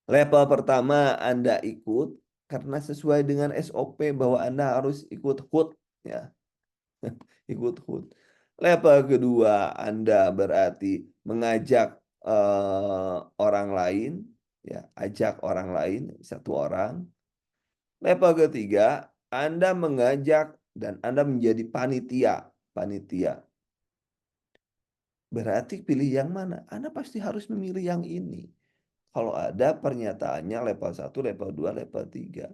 Level pertama Anda ikut karena sesuai dengan SOP bahwa Anda harus ikut HUT ya, ikut HUT. Level kedua Anda berarti mengajak orang lain ya, ajak orang lain satu orang. Level ketiga Anda mengajak dan Anda menjadi panitia, panitia. Berarti pilih yang mana? Anda pasti harus memilih yang ini. Kalau ada pernyataannya level 1, level 2, level 3.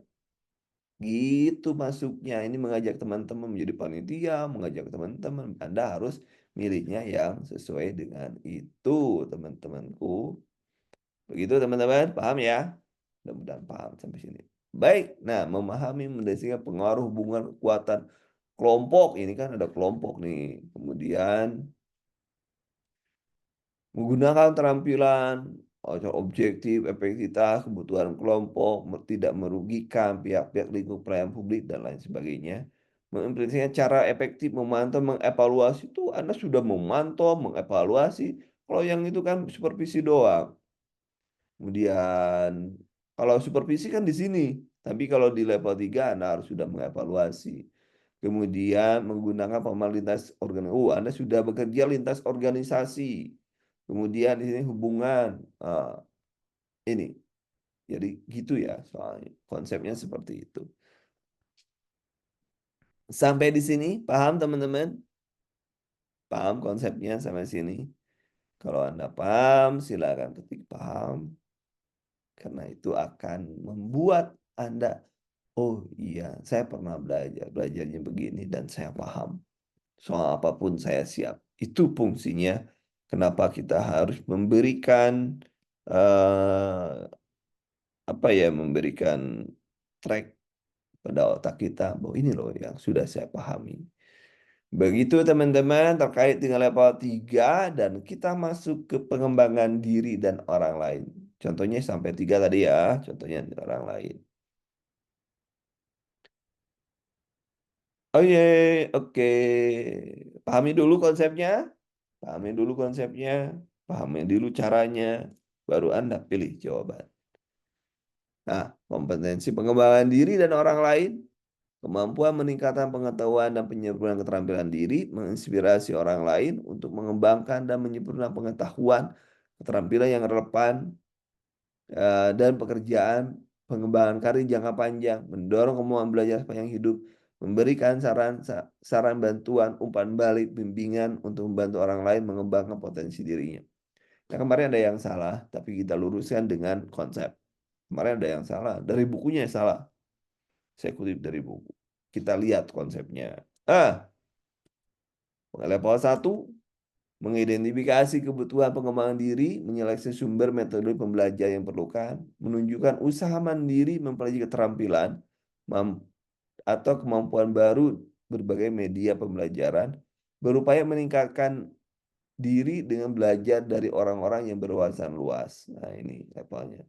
Gitu masuknya. Ini mengajak teman-teman menjadi panitia, mengajak teman-teman. Anda harus milihnya yang sesuai dengan itu, teman-temanku. Begitu, teman-teman. Paham ya? Mudah-mudahan paham sampai sini. Baik. Nah, memahami mendefinisikan pengaruh hubungan kekuatan kelompok. Ini kan ada kelompok nih. Kemudian menggunakan terampilan objektif, efektivitas, kebutuhan kelompok, tidak merugikan pihak-pihak lingkup pelayanan publik, dan lain sebagainya. Mengimplementasikan cara efektif memantau, mengevaluasi itu Anda sudah memantau, mengevaluasi. Kalau yang itu kan supervisi doang. Kemudian kalau supervisi kan di sini, tapi kalau di level 3 Anda harus sudah mengevaluasi. Kemudian menggunakan pemahaman lintas organisasi. Anda sudah bekerja lintas organisasi. Kemudian di sini hubungan ini. Jadi gitu ya soalnya konsepnya seperti itu. Sampai di sini paham teman-teman? Paham konsepnya sampai sini? Kalau Anda paham, silakan ketik paham. Karena itu akan membuat Anda, oh iya, saya pernah belajar, belajarnya begini dan saya paham. Soal apapun saya siap. Itu fungsinya. Kenapa kita harus memberikan apa ya, memberikan track pada otak kita bahwa ini loh yang sudah saya pahami. Begitu teman-teman terkait dengan level 3 dan kita masuk ke pengembangan diri dan orang lain. Contohnya sampai 3 tadi ya, contohnya orang lain. Oh iya, oke. Pahami dulu konsepnya, pahami dulu konsepnya, pahami dulu caranya, baru Anda pilih jawaban. Nah, kompetensi pengembangan diri dan orang lain. Kemampuan meningkatkan pengetahuan dan penyempurnaan keterampilan diri, menginspirasi orang lain untuk mengembangkan dan menyempurnakan pengetahuan, keterampilan yang relevan, dan pekerjaan, pengembangan karir jangka panjang, mendorong kemampuan belajar sepanjang hidup, memberikan saran bantuan, umpan balik, bimbingan untuk membantu orang lain mengembangkan potensi dirinya. Nah, kemarin ada yang salah, tapi kita luruskan dengan konsep. Kemarin ada yang salah, dari bukunya yang salah. Saya kutip dari buku. Kita lihat konsepnya. Level 1, mengidentifikasi kebutuhan pengembangan diri, menyeleksi sumber metode pembelajaran yang perlukan, menunjukkan usaha mandiri mempelajari keterampilan atau kemampuan baru berbagai media pembelajaran, berupaya meningkatkan diri dengan belajar dari orang-orang yang berwawasan luas. Nah, ini levelnya.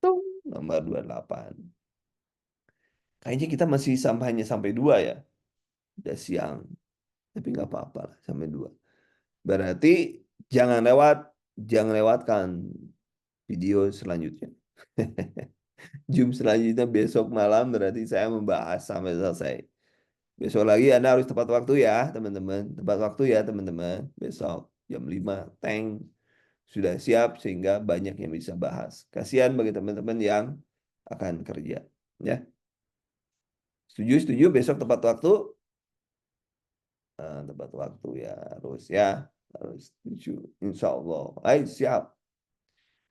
Tung, nomor 28. Kayaknya kita masih hanya sampai 2 ya. Udah siang. Tapi nggak apa-apa lah, sampai 2. Berarti jangan lewat, jangan lewatkan video selanjutnya. Zoom selanjutnya besok malam berarti saya membahas sampai selesai. Besok lagi Anda harus tepat waktu ya, teman-teman. Tepat waktu ya, teman-teman. Besok jam 5 tank sudah siap sehingga banyak yang bisa bahas. Kasihan bagi teman-teman yang akan kerja. Ya, setuju, setuju besok tepat waktu. Tepat waktu ya, harus ya, harus setuju. Insya Allah. Ayo, siap.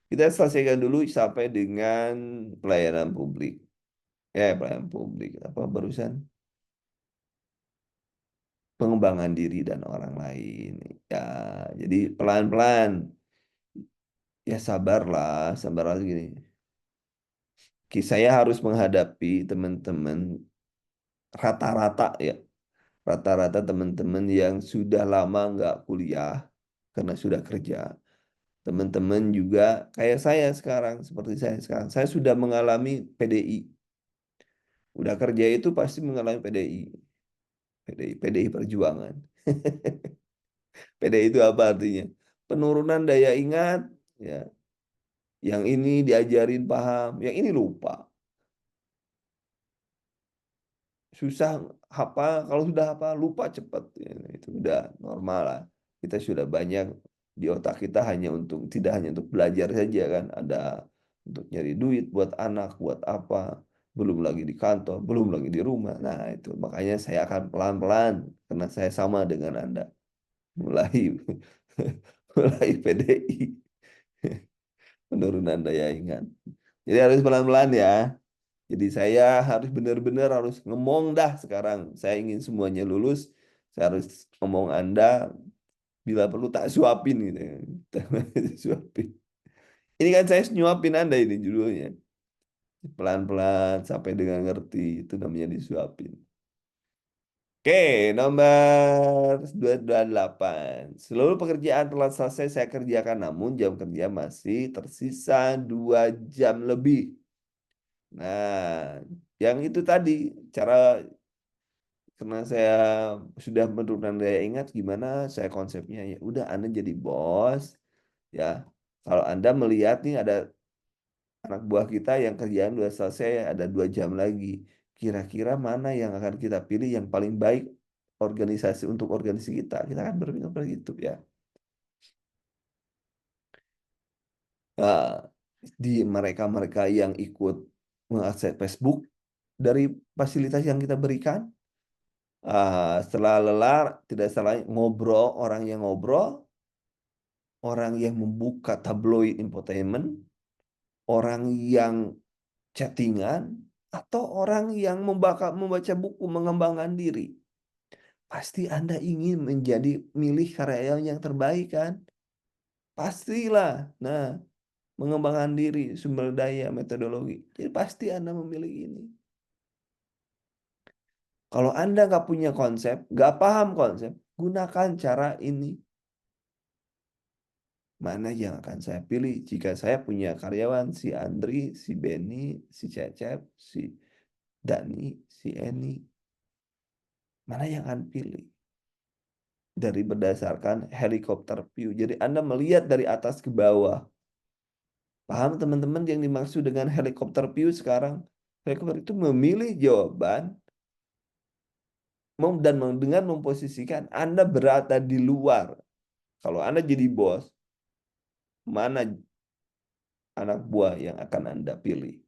Kita selesaikan dulu sampai dengan pelayanan publik. Pelayanan publik. Apa barusan? Pengembangan diri dan orang lain. Ya, jadi pelan-pelan. Ya sabarlah gini. Saya harus menghadapi teman-teman rata-rata ya. Rata-rata teman-teman yang sudah lama nggak kuliah karena sudah kerja. Teman-teman juga kayak saya sekarang, seperti saya sekarang. Saya sudah mengalami PDI. Udah kerja itu pasti mengalami PDI. PDI Perjuangan. PDI itu apa artinya? Penurunan daya ingat, ya. Yang ini diajarin paham, yang ini lupa. Susah hafal, kalau sudah hafal lupa cepat. Ya, itu udah normal lah. Kita sudah banyak di otak kita hanya untuk tidak hanya untuk belajar saja kan, ada untuk nyari duit buat anak, buat apa, belum lagi di kantor, belum lagi di rumah. Nah, itu makanya saya akan pelan-pelan karena saya sama dengan Anda. Mulai mulai PDI, penurunan daya ingat. Jadi harus pelan-pelan ya. Jadi saya harus benar-benar harus ngomong dah sekarang. Saya ingin semuanya lulus. Saya harus ngomong Anda bila perlu tak suapin gitu ya. Suapin. Ini kan saya nyuapin Anda ini judulnya. Pelan-pelan sampai dengan ngerti. Itu namanya disuapin. Oke, nomor 228. Seluruh pekerjaan telah selesai saya kerjakan, namun jam kerja masih tersisa 2 jam lebih. Nah, yang itu tadi, cara karena saya sudah menurunkan daya ingat, gimana saya konsepnya? Ya udah, Anda jadi bos, ya. Kalau Anda melihat nih ada anak buah kita yang kerjaan udah selesai, ada 2 jam lagi. Kira-kira mana yang akan kita pilih yang paling baik organisasi untuk organisasi kita? Kita akan berpikir begitu ya. Nah, di mereka-mereka yang ikut mengakses Facebook dari fasilitas yang kita berikan, setelah lelah, tidak salah ngobrol, orang yang membuka tabloid infotainment, orang yang chattingan, atau orang yang membaca buku mengembangkan diri. Pasti Anda ingin menjadi milih karyawan yang terbaik kan? Pastilah. Nah, mengembangkan diri, sumber daya, metodologi. Jadi pasti Anda memilih ini. Kalau Anda nggak punya konsep, nggak paham konsep, gunakan cara ini. Mana yang akan saya pilih jika saya punya karyawan si Andri, si Benny, si Cecep, si Dani, si Eni. Mana yang akan pilih? Dari berdasarkan helikopter view. Jadi Anda melihat dari atas ke bawah. Paham teman-teman yang dimaksud dengan helikopter view sekarang? Helikopter itu memilih jawaban dan dengan memposisikan Anda berada di luar. Kalau Anda jadi bos, mana anak buah yang akan Anda pilih?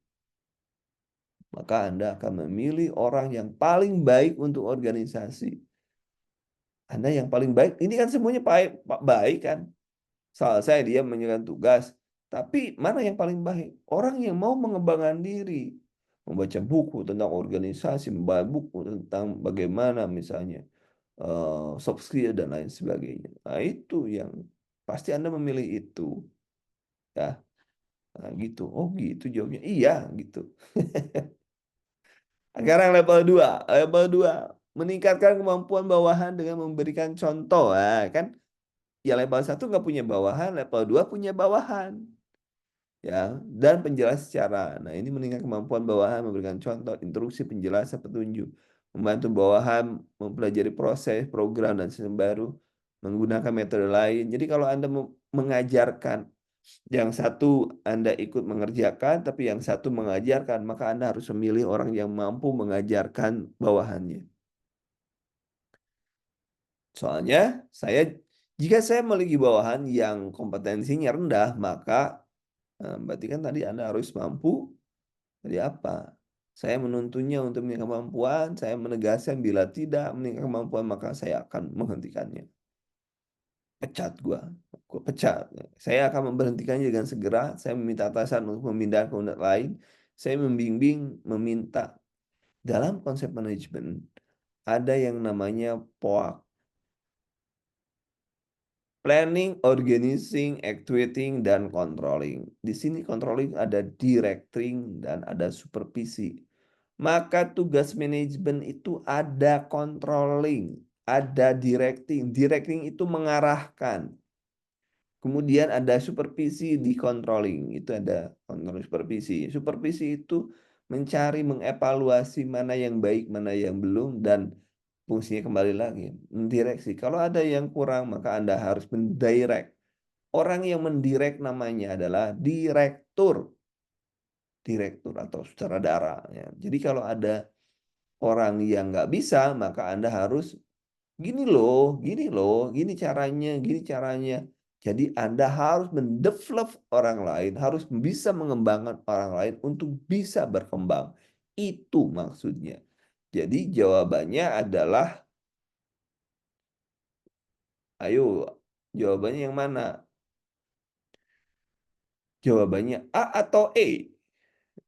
Maka Anda akan memilih orang yang paling baik untuk organisasi. Anda yang paling baik, ini kan semuanya baik, baik kan? Salah saya dia menyerahkan tugas. Tapi mana yang paling baik? Orang yang mau mengembangkan diri. Membaca buku tentang organisasi, membaca buku tentang bagaimana misalnya soft skill dan lain sebagainya. Nah, itu yang pasti Anda memilih itu. Ya, nah, gitu. Oh gitu jawabnya. Iya, gitu. Sekarang level 2, Level 2 meningkatkan kemampuan bawahan dengan memberikan contoh. Nah, kan ya level 1 nggak punya bawahan, level 2 punya bawahan. Ya, dan penjelas secara. Nah, ini meningkatkan kemampuan bawahan memberikan contoh, instruksi, penjelasan, petunjuk, membantu bawahan mempelajari proses, program dan sistem baru menggunakan metode lain. Jadi kalau Anda mengajarkan yang satu Anda ikut mengerjakan, tapi yang satu mengajarkan, maka Anda harus memilih orang yang mampu mengajarkan bawahannya. Soalnya jika saya memiliki bawahan yang kompetensinya rendah, maka berarti kan tadi Anda harus mampu. Jadi apa? Saya menuntunnya untuk meningkatkan kemampuan, saya menegaskan bila tidak meningkatkan kemampuan maka saya akan menghentikannya. Pecat gua pecat. Saya akan memberhentikannya dengan segera, saya meminta atasan untuk memindahkan ke unit lain, saya membimbing, meminta. Dalam konsep manajemen ada yang namanya POAK. Planning, Organizing, Actuating, dan Controlling. Di sini controlling ada directing dan ada supervisi. Maka tugas manajemen itu ada controlling, ada directing. Directing itu mengarahkan. Kemudian ada supervisi di controlling. Itu ada controlling supervisi. Supervisi itu mencari, mengevaluasi mana yang baik, mana yang belum, dan fungsinya kembali lagi. Mendireksi. Kalau ada yang kurang, maka Anda harus mendirect. Orang yang mendirect namanya adalah direktur. Direktur atau sutradara. Ya. Jadi kalau ada orang yang nggak bisa, maka Anda harus gini loh, gini caranya. Jadi Anda harus mendevelop orang lain, harus bisa mengembangkan orang lain untuk bisa berkembang. Itu maksudnya. Jadi jawabannya adalah, ayo, jawabannya yang mana? Jawabannya A atau E?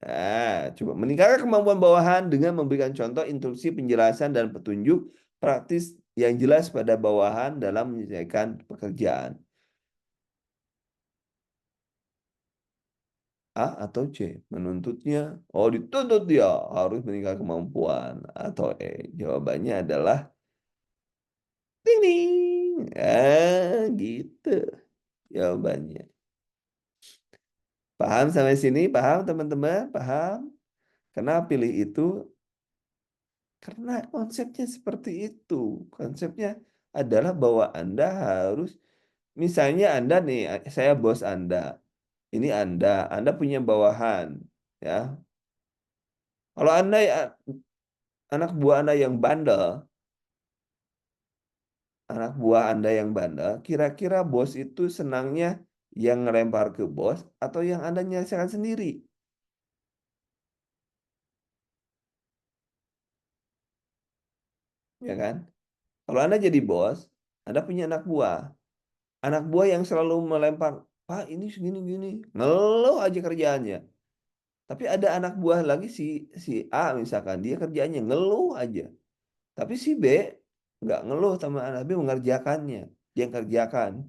Nah, coba meningkatkan kemampuan bawahan dengan memberikan contoh, instruksi, penjelasan, dan petunjuk praktis yang jelas pada bawahan dalam menyelesaikan pekerjaan. A atau C? Menuntutnya, oh dituntut dia harus meningkatkan kemampuan. Atau E? Jawabannya adalah ding ding. Gitu jawabannya. Paham sampai sini? Paham teman-teman? Paham? Kenapa pilih itu? Karena konsepnya seperti itu. Konsepnya adalah bahwa Anda harus, misalnya Anda nih, saya bos Anda. Ini Anda punya bawahan, ya. Kalau Anda anak buah Anda yang bandel, kira-kira bos itu senangnya Yang ngelempar ke bos atau yang Anda menyelesaikan sendiri? Ya kan? Kalau Anda jadi bos, Anda punya anak buah. Anak buah yang selalu melempar, Pak ini segini-gini. Ngeluh aja kerjaannya. Tapi ada anak buah lagi si A misalkan, dia kerjaannya ngeluh aja. Tapi si B nggak ngeluh sama anak B mengerjakannya. Dia kerjakan,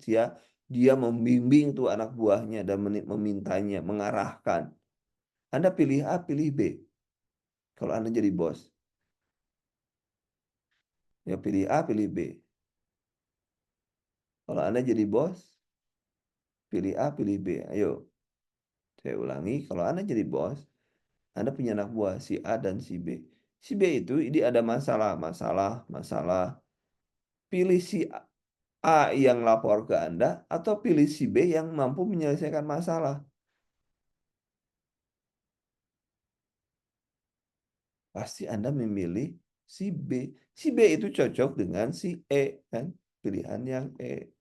dia membimbing tuh anak buahnya dan memintanya, mengarahkan. Anda pilih A, pilih B. Kalau Anda jadi bos, ya pilih A, pilih B. Kalau Anda jadi bos, pilih A, pilih B. Ayo, saya ulangi. Kalau Anda jadi bos, Anda punya anak buah si A dan si B. Si B itu ini ada masalah, masalah, masalah. Pilih si A yang lapor ke Anda atau pilih si B yang mampu menyelesaikan masalah. Pasti Anda memilih si B. Si B itu cocok dengan si E kan? Pilihan yang E.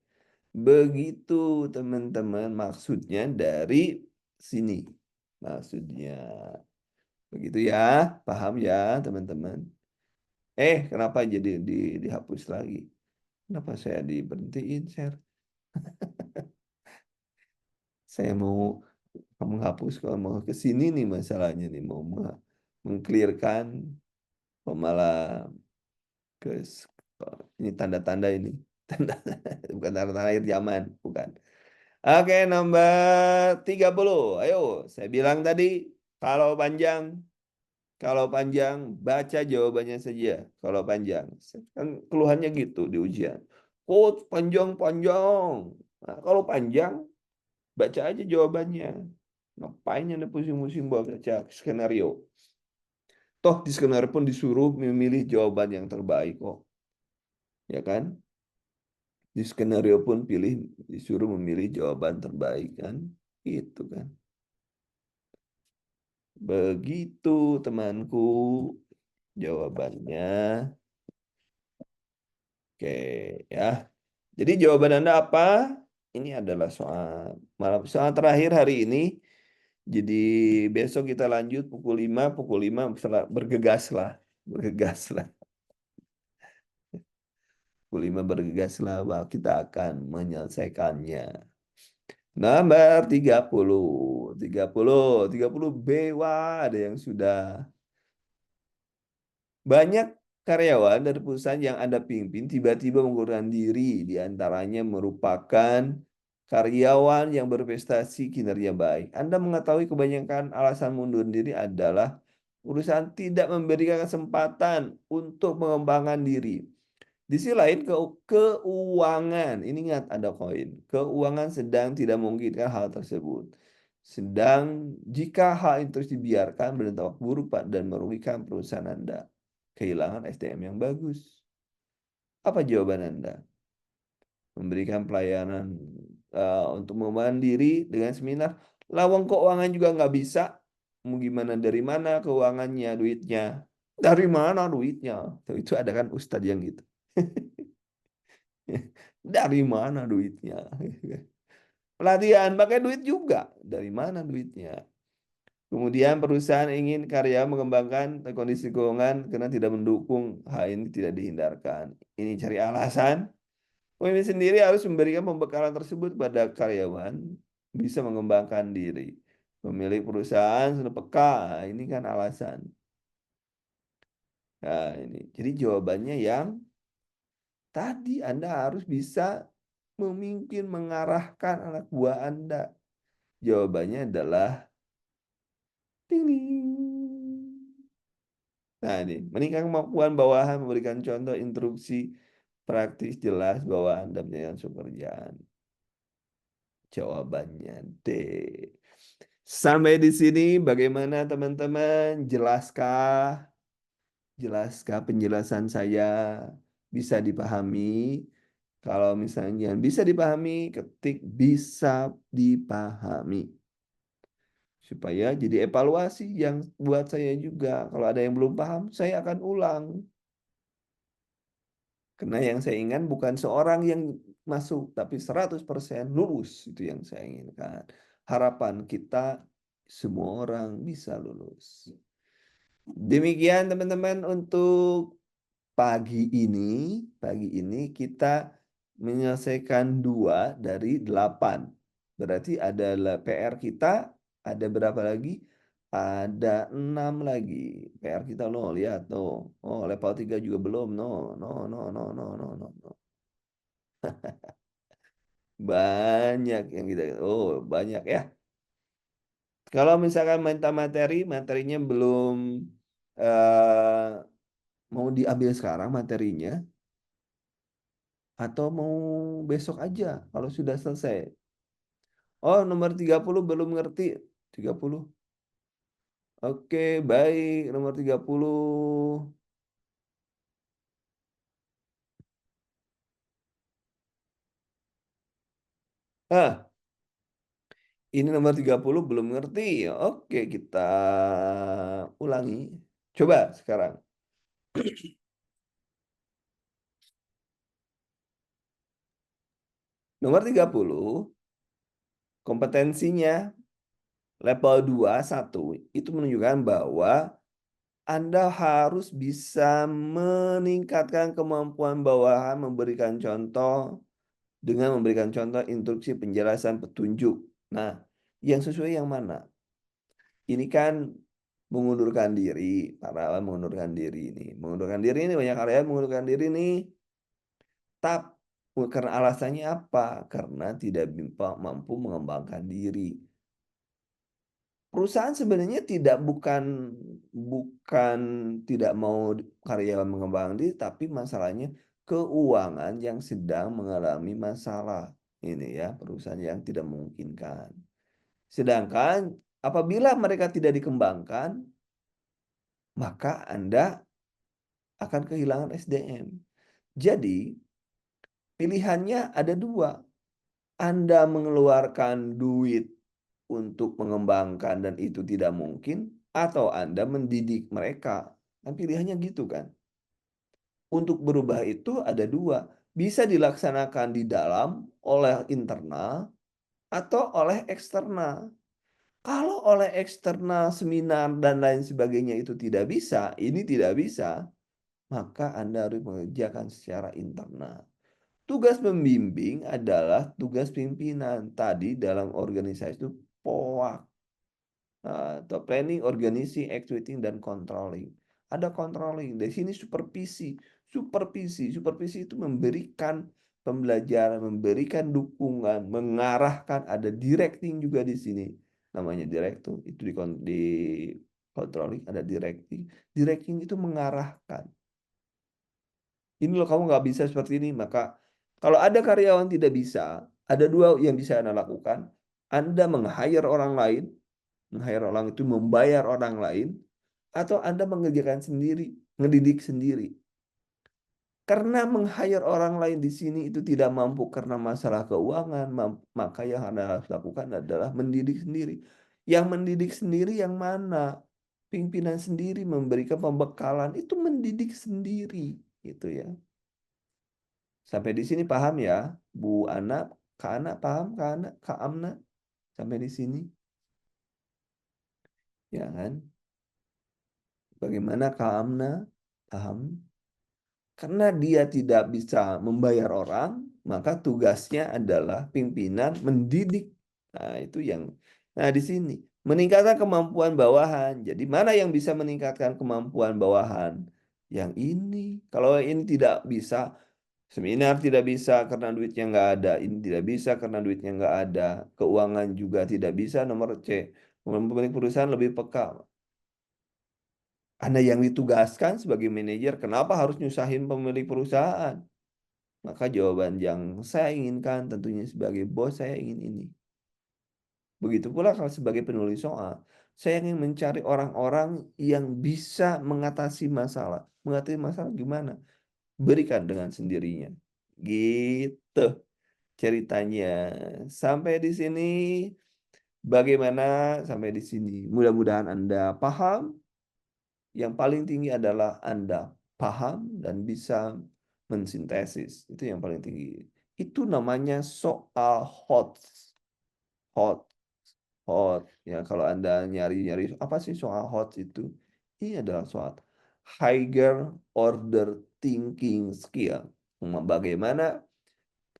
Begitu teman-teman maksudnya dari sini. Maksudnya begitu ya, paham ya teman-teman? Kenapa jadi dihapus lagi? Kenapa saya diberhentiin share? Saya mau menghapus kalau mau ke sini nih masalahnya nih mau mengclearkan kok malah ke ini tanda-tanda ini tanda bukan tanda-tanda akhir zaman bukan. Oke, nomor 30. Ayo, saya bilang tadi kalau panjang kalau panjang baca jawabannya saja. Kalau panjang kan keluhannya gitu di ujian. Coach panjang-panjang. Nah, kalau panjang baca aja jawabannya. Ngapain anda pusing-pusing buat baca skenario? Toh di skenario pun disuruh memilih jawaban yang terbaik kok. Ya kan? Di skenario pun disuruh memilih jawaban terbaik kan? Itu kan. Begitu temanku jawabannya. Oke ya. Jadi jawaban Anda apa? Ini adalah soal terakhir hari ini. Jadi besok kita lanjut pukul 5 bergegas lah. Bergegas lah. Pukul 5 bergegas lah bahwa kita akan menyelesaikannya. Nomor 30 B, wah ada yang sudah. Banyak karyawan dari perusahaan yang Anda pimpin tiba-tiba mengundurkan diri, di antaranya merupakan karyawan yang berprestasi kinerja baik. Anda mengetahui kebanyakan alasan mundur diri adalah perusahaan tidak memberikan kesempatan untuk mengembangkan diri. Di sisi lain, keuangan, ini ingat ada koin, keuangan sedang tidak memungkinkan hal tersebut. Sedang jika hal itu terus dibiarkan berdampak buruk Pak dan merugikan perusahaan Anda. Kehilangan SDM yang bagus. Apa jawaban Anda? Memberikan pelayanan untuk mandiri dengan seminar. Lawang keuangan juga nggak bisa. Mau gimana dari mana keuangannya, duitnya? Dari mana duitnya? Tuh, itu ada kan ustadz yang gitu. Dari mana duitnya? Pelatihan pakai duit juga. Dari mana duitnya? Kemudian perusahaan ingin karya mengembangkan kondisi keuangan karena tidak mendukung hal ini tidak dihindarkan. Ini cari alasan. Pemimpin sendiri harus memberikan pembekalan tersebut pada karyawan bisa mengembangkan diri. Pemilik perusahaan sudah peka. Ini kan alasan. Nah, ini. Jadi jawabannya yang tadi Anda harus bisa memimpin, mengarahkan anak buah Anda. Jawabannya adalah ding ding. Nah, ini meningkatkan kemampuan bawahan memberikan contoh instruksi praktis jelas bahwa Anda menjalankan suatu pekerjaan. Jawabannya D. Sampai di sini bagaimana teman-teman? Jelaskah? Jelaskah penjelasan saya bisa dipahami? Kalau misalnya bisa dipahami, ketik bisa dipahami. Supaya jadi evaluasi yang buat saya juga. Kalau ada yang belum paham, saya akan ulang. Karena yang saya ingat bukan seorang yang masuk, tapi 100% lulus. Itu yang saya inginkan. Harapan kita semua orang bisa lulus. Demikian teman-teman untuk pagi ini. Pagi ini kita menyelesaikan 2 dari 8. Berarti ada PR kita, ada berapa lagi? Ada 6 lagi. PR kita no, lihat no. Oh, level 3 juga belum. No, no, no, no, no, no, no, no. Banyak yang kita, oh banyak ya. Kalau misalkan minta materi, materinya belum eh, mau diambil sekarang materinya, atau mau besok aja kalau sudah selesai. Oh, nomor 30 belum ngerti. 30. Oke, baik. Nomor 30. Ah, ini nomor 30 belum ngerti. Oke, kita ulangi. Coba sekarang. Nomor 30, kompetensinya level 2 1 itu menunjukkan bahwa Anda harus bisa meningkatkan kemampuan bawahan memberikan contoh dengan memberikan contoh instruksi penjelasan petunjuk. Nah, yang sesuai yang mana? Ini kan mengundurkan diri, para mengundurkan diri ini. Mengundurkan diri ini banyak area mengundurkan diri ini. Tapi karena alasannya apa? Karena tidak mampu mengembangkan diri. Perusahaan sebenarnya bukan tidak mau karyawan mengembangkan diri, tapi masalahnya keuangan yang sedang mengalami masalah. Ini ya, perusahaan yang tidak memungkinkan. Sedangkan apabila mereka tidak dikembangkan, maka Anda akan kehilangan SDM. Jadi, pilihannya ada dua. Anda mengeluarkan duit untuk mengembangkan dan itu tidak mungkin, atau Anda mendidik mereka. Kan pilihannya gitu kan. Untuk berubah itu ada dua. Bisa dilaksanakan di dalam oleh internal atau oleh eksternal. Kalau oleh eksternal, seminar, dan lain sebagainya itu tidak bisa, ini tidak bisa, maka Anda harus mengerjakan secara internal. Tugas membimbing adalah tugas pimpinan. Tadi dalam organisasi itu POAK, atau planning, organizing, executing, dan controlling. Ada controlling. Dari sini supervisi. Supervisi itu memberikan pembelajaran, memberikan dukungan, mengarahkan. Ada directing juga di sini. Namanya director. Itu di controlling ada directing. Directing itu mengarahkan. Ini loh kamu nggak bisa seperti ini. Maka kalau ada karyawan tidak bisa, ada dua yang bisa Anda lakukan. Anda meng-hire orang lain, meng-hire orang itu membayar orang lain, atau Anda mengerjakan sendiri, ngedidik sendiri. Karena meng-hire orang lain di sini itu tidak mampu karena masalah keuangan, maka yang Anda harus lakukan adalah mendidik sendiri. Yang mendidik sendiri yang mana? Pimpinan sendiri memberikan pembekalan, itu mendidik sendiri, gitu ya. Sampai di sini paham ya, Bu Ana, Kak Ana paham, Kak Ana, Kak Amna, sampai di sini, ya kan? Bagaimana Kak Amna? Paham? Karena dia tidak bisa membayar orang, maka tugasnya adalah pimpinan mendidik. Nah, itu yang, nah di sini meningkatkan kemampuan bawahan. Jadi mana yang bisa meningkatkan kemampuan bawahan? Yang ini. Kalau ini tidak bisa, seminar tidak bisa karena duitnya nggak ada. Ini tidak bisa karena duitnya nggak ada. Keuangan juga tidak bisa. Nomor C. Pemilik perusahaan lebih peka. Anda yang ditugaskan sebagai manajer, kenapa harus nyusahin pemilik perusahaan? Maka jawaban yang saya inginkan tentunya sebagai bos saya ingin ini. Begitu pula kalau sebagai penulis soal, saya ingin mencari orang-orang yang bisa mengatasi masalah. Mengatasi masalah gimana? Berikan dengan sendirinya. Gitu ceritanya. Sampai di sini bagaimana sampai di sini? Mudah-mudahan Anda paham. Yang paling tinggi adalah Anda paham dan bisa mensintesis. Itu yang paling tinggi. Itu namanya soal hot, hot, hot. Ya, kalau Anda nyari-nyari apa sih soal hot itu? Ini adalah soal higher order thinking skill. Bagaimana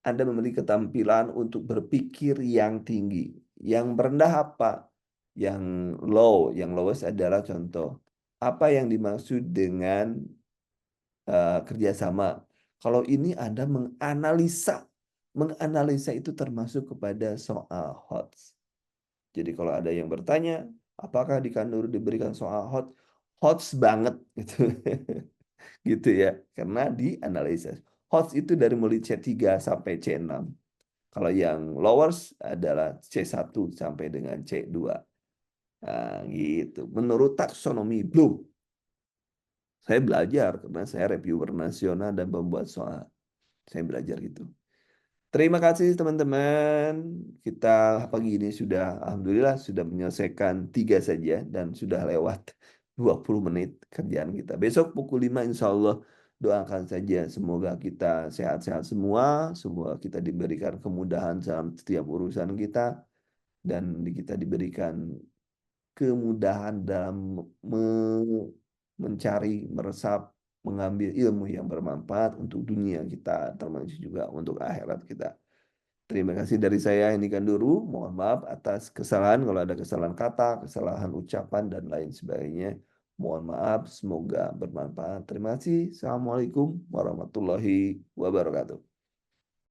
Anda memiliki ketampilan untuk berpikir yang tinggi. Yang rendah apa? Yang low. Yang lowest adalah contoh. Apa yang dimaksud dengan kerjasama? Kalau ini Anda menganalisa. Menganalisa itu termasuk kepada soal hot. Jadi kalau ada yang bertanya, apakah di Kandur diberikan soal hot? Hot banget gitu. Gitu ya. Karena dianalisis. Hot itu dari mulai C3 sampai C6. Kalau yang lowers adalah C1 sampai dengan C2. Nah, gitu. Menurut taksonomi Bloom, saya belajar karena saya reviewer nasional dan pembuat soal. Saya belajar gitu. Terima kasih teman-teman. Kita pagi ini sudah, alhamdulillah sudah menyelesaikan 3 saja dan sudah lewat 20 menit kerjaan kita. Besok pukul 5 insya Allah doakan saja semoga kita sehat-sehat semua, semua kita diberikan kemudahan dalam setiap urusan kita dan kita diberikan kemudahan dalam mencari, meresap, mengambil ilmu yang bermanfaat untuk dunia kita, termasuk juga untuk akhirat kita. Terima kasih dari saya, ini Kanduru. Mohon maaf atas kesalahan, kalau ada kesalahan kata, kesalahan ucapan, dan lain sebagainya. Mohon maaf, semoga bermanfaat. Terima kasih. Assalamualaikum warahmatullahi wabarakatuh.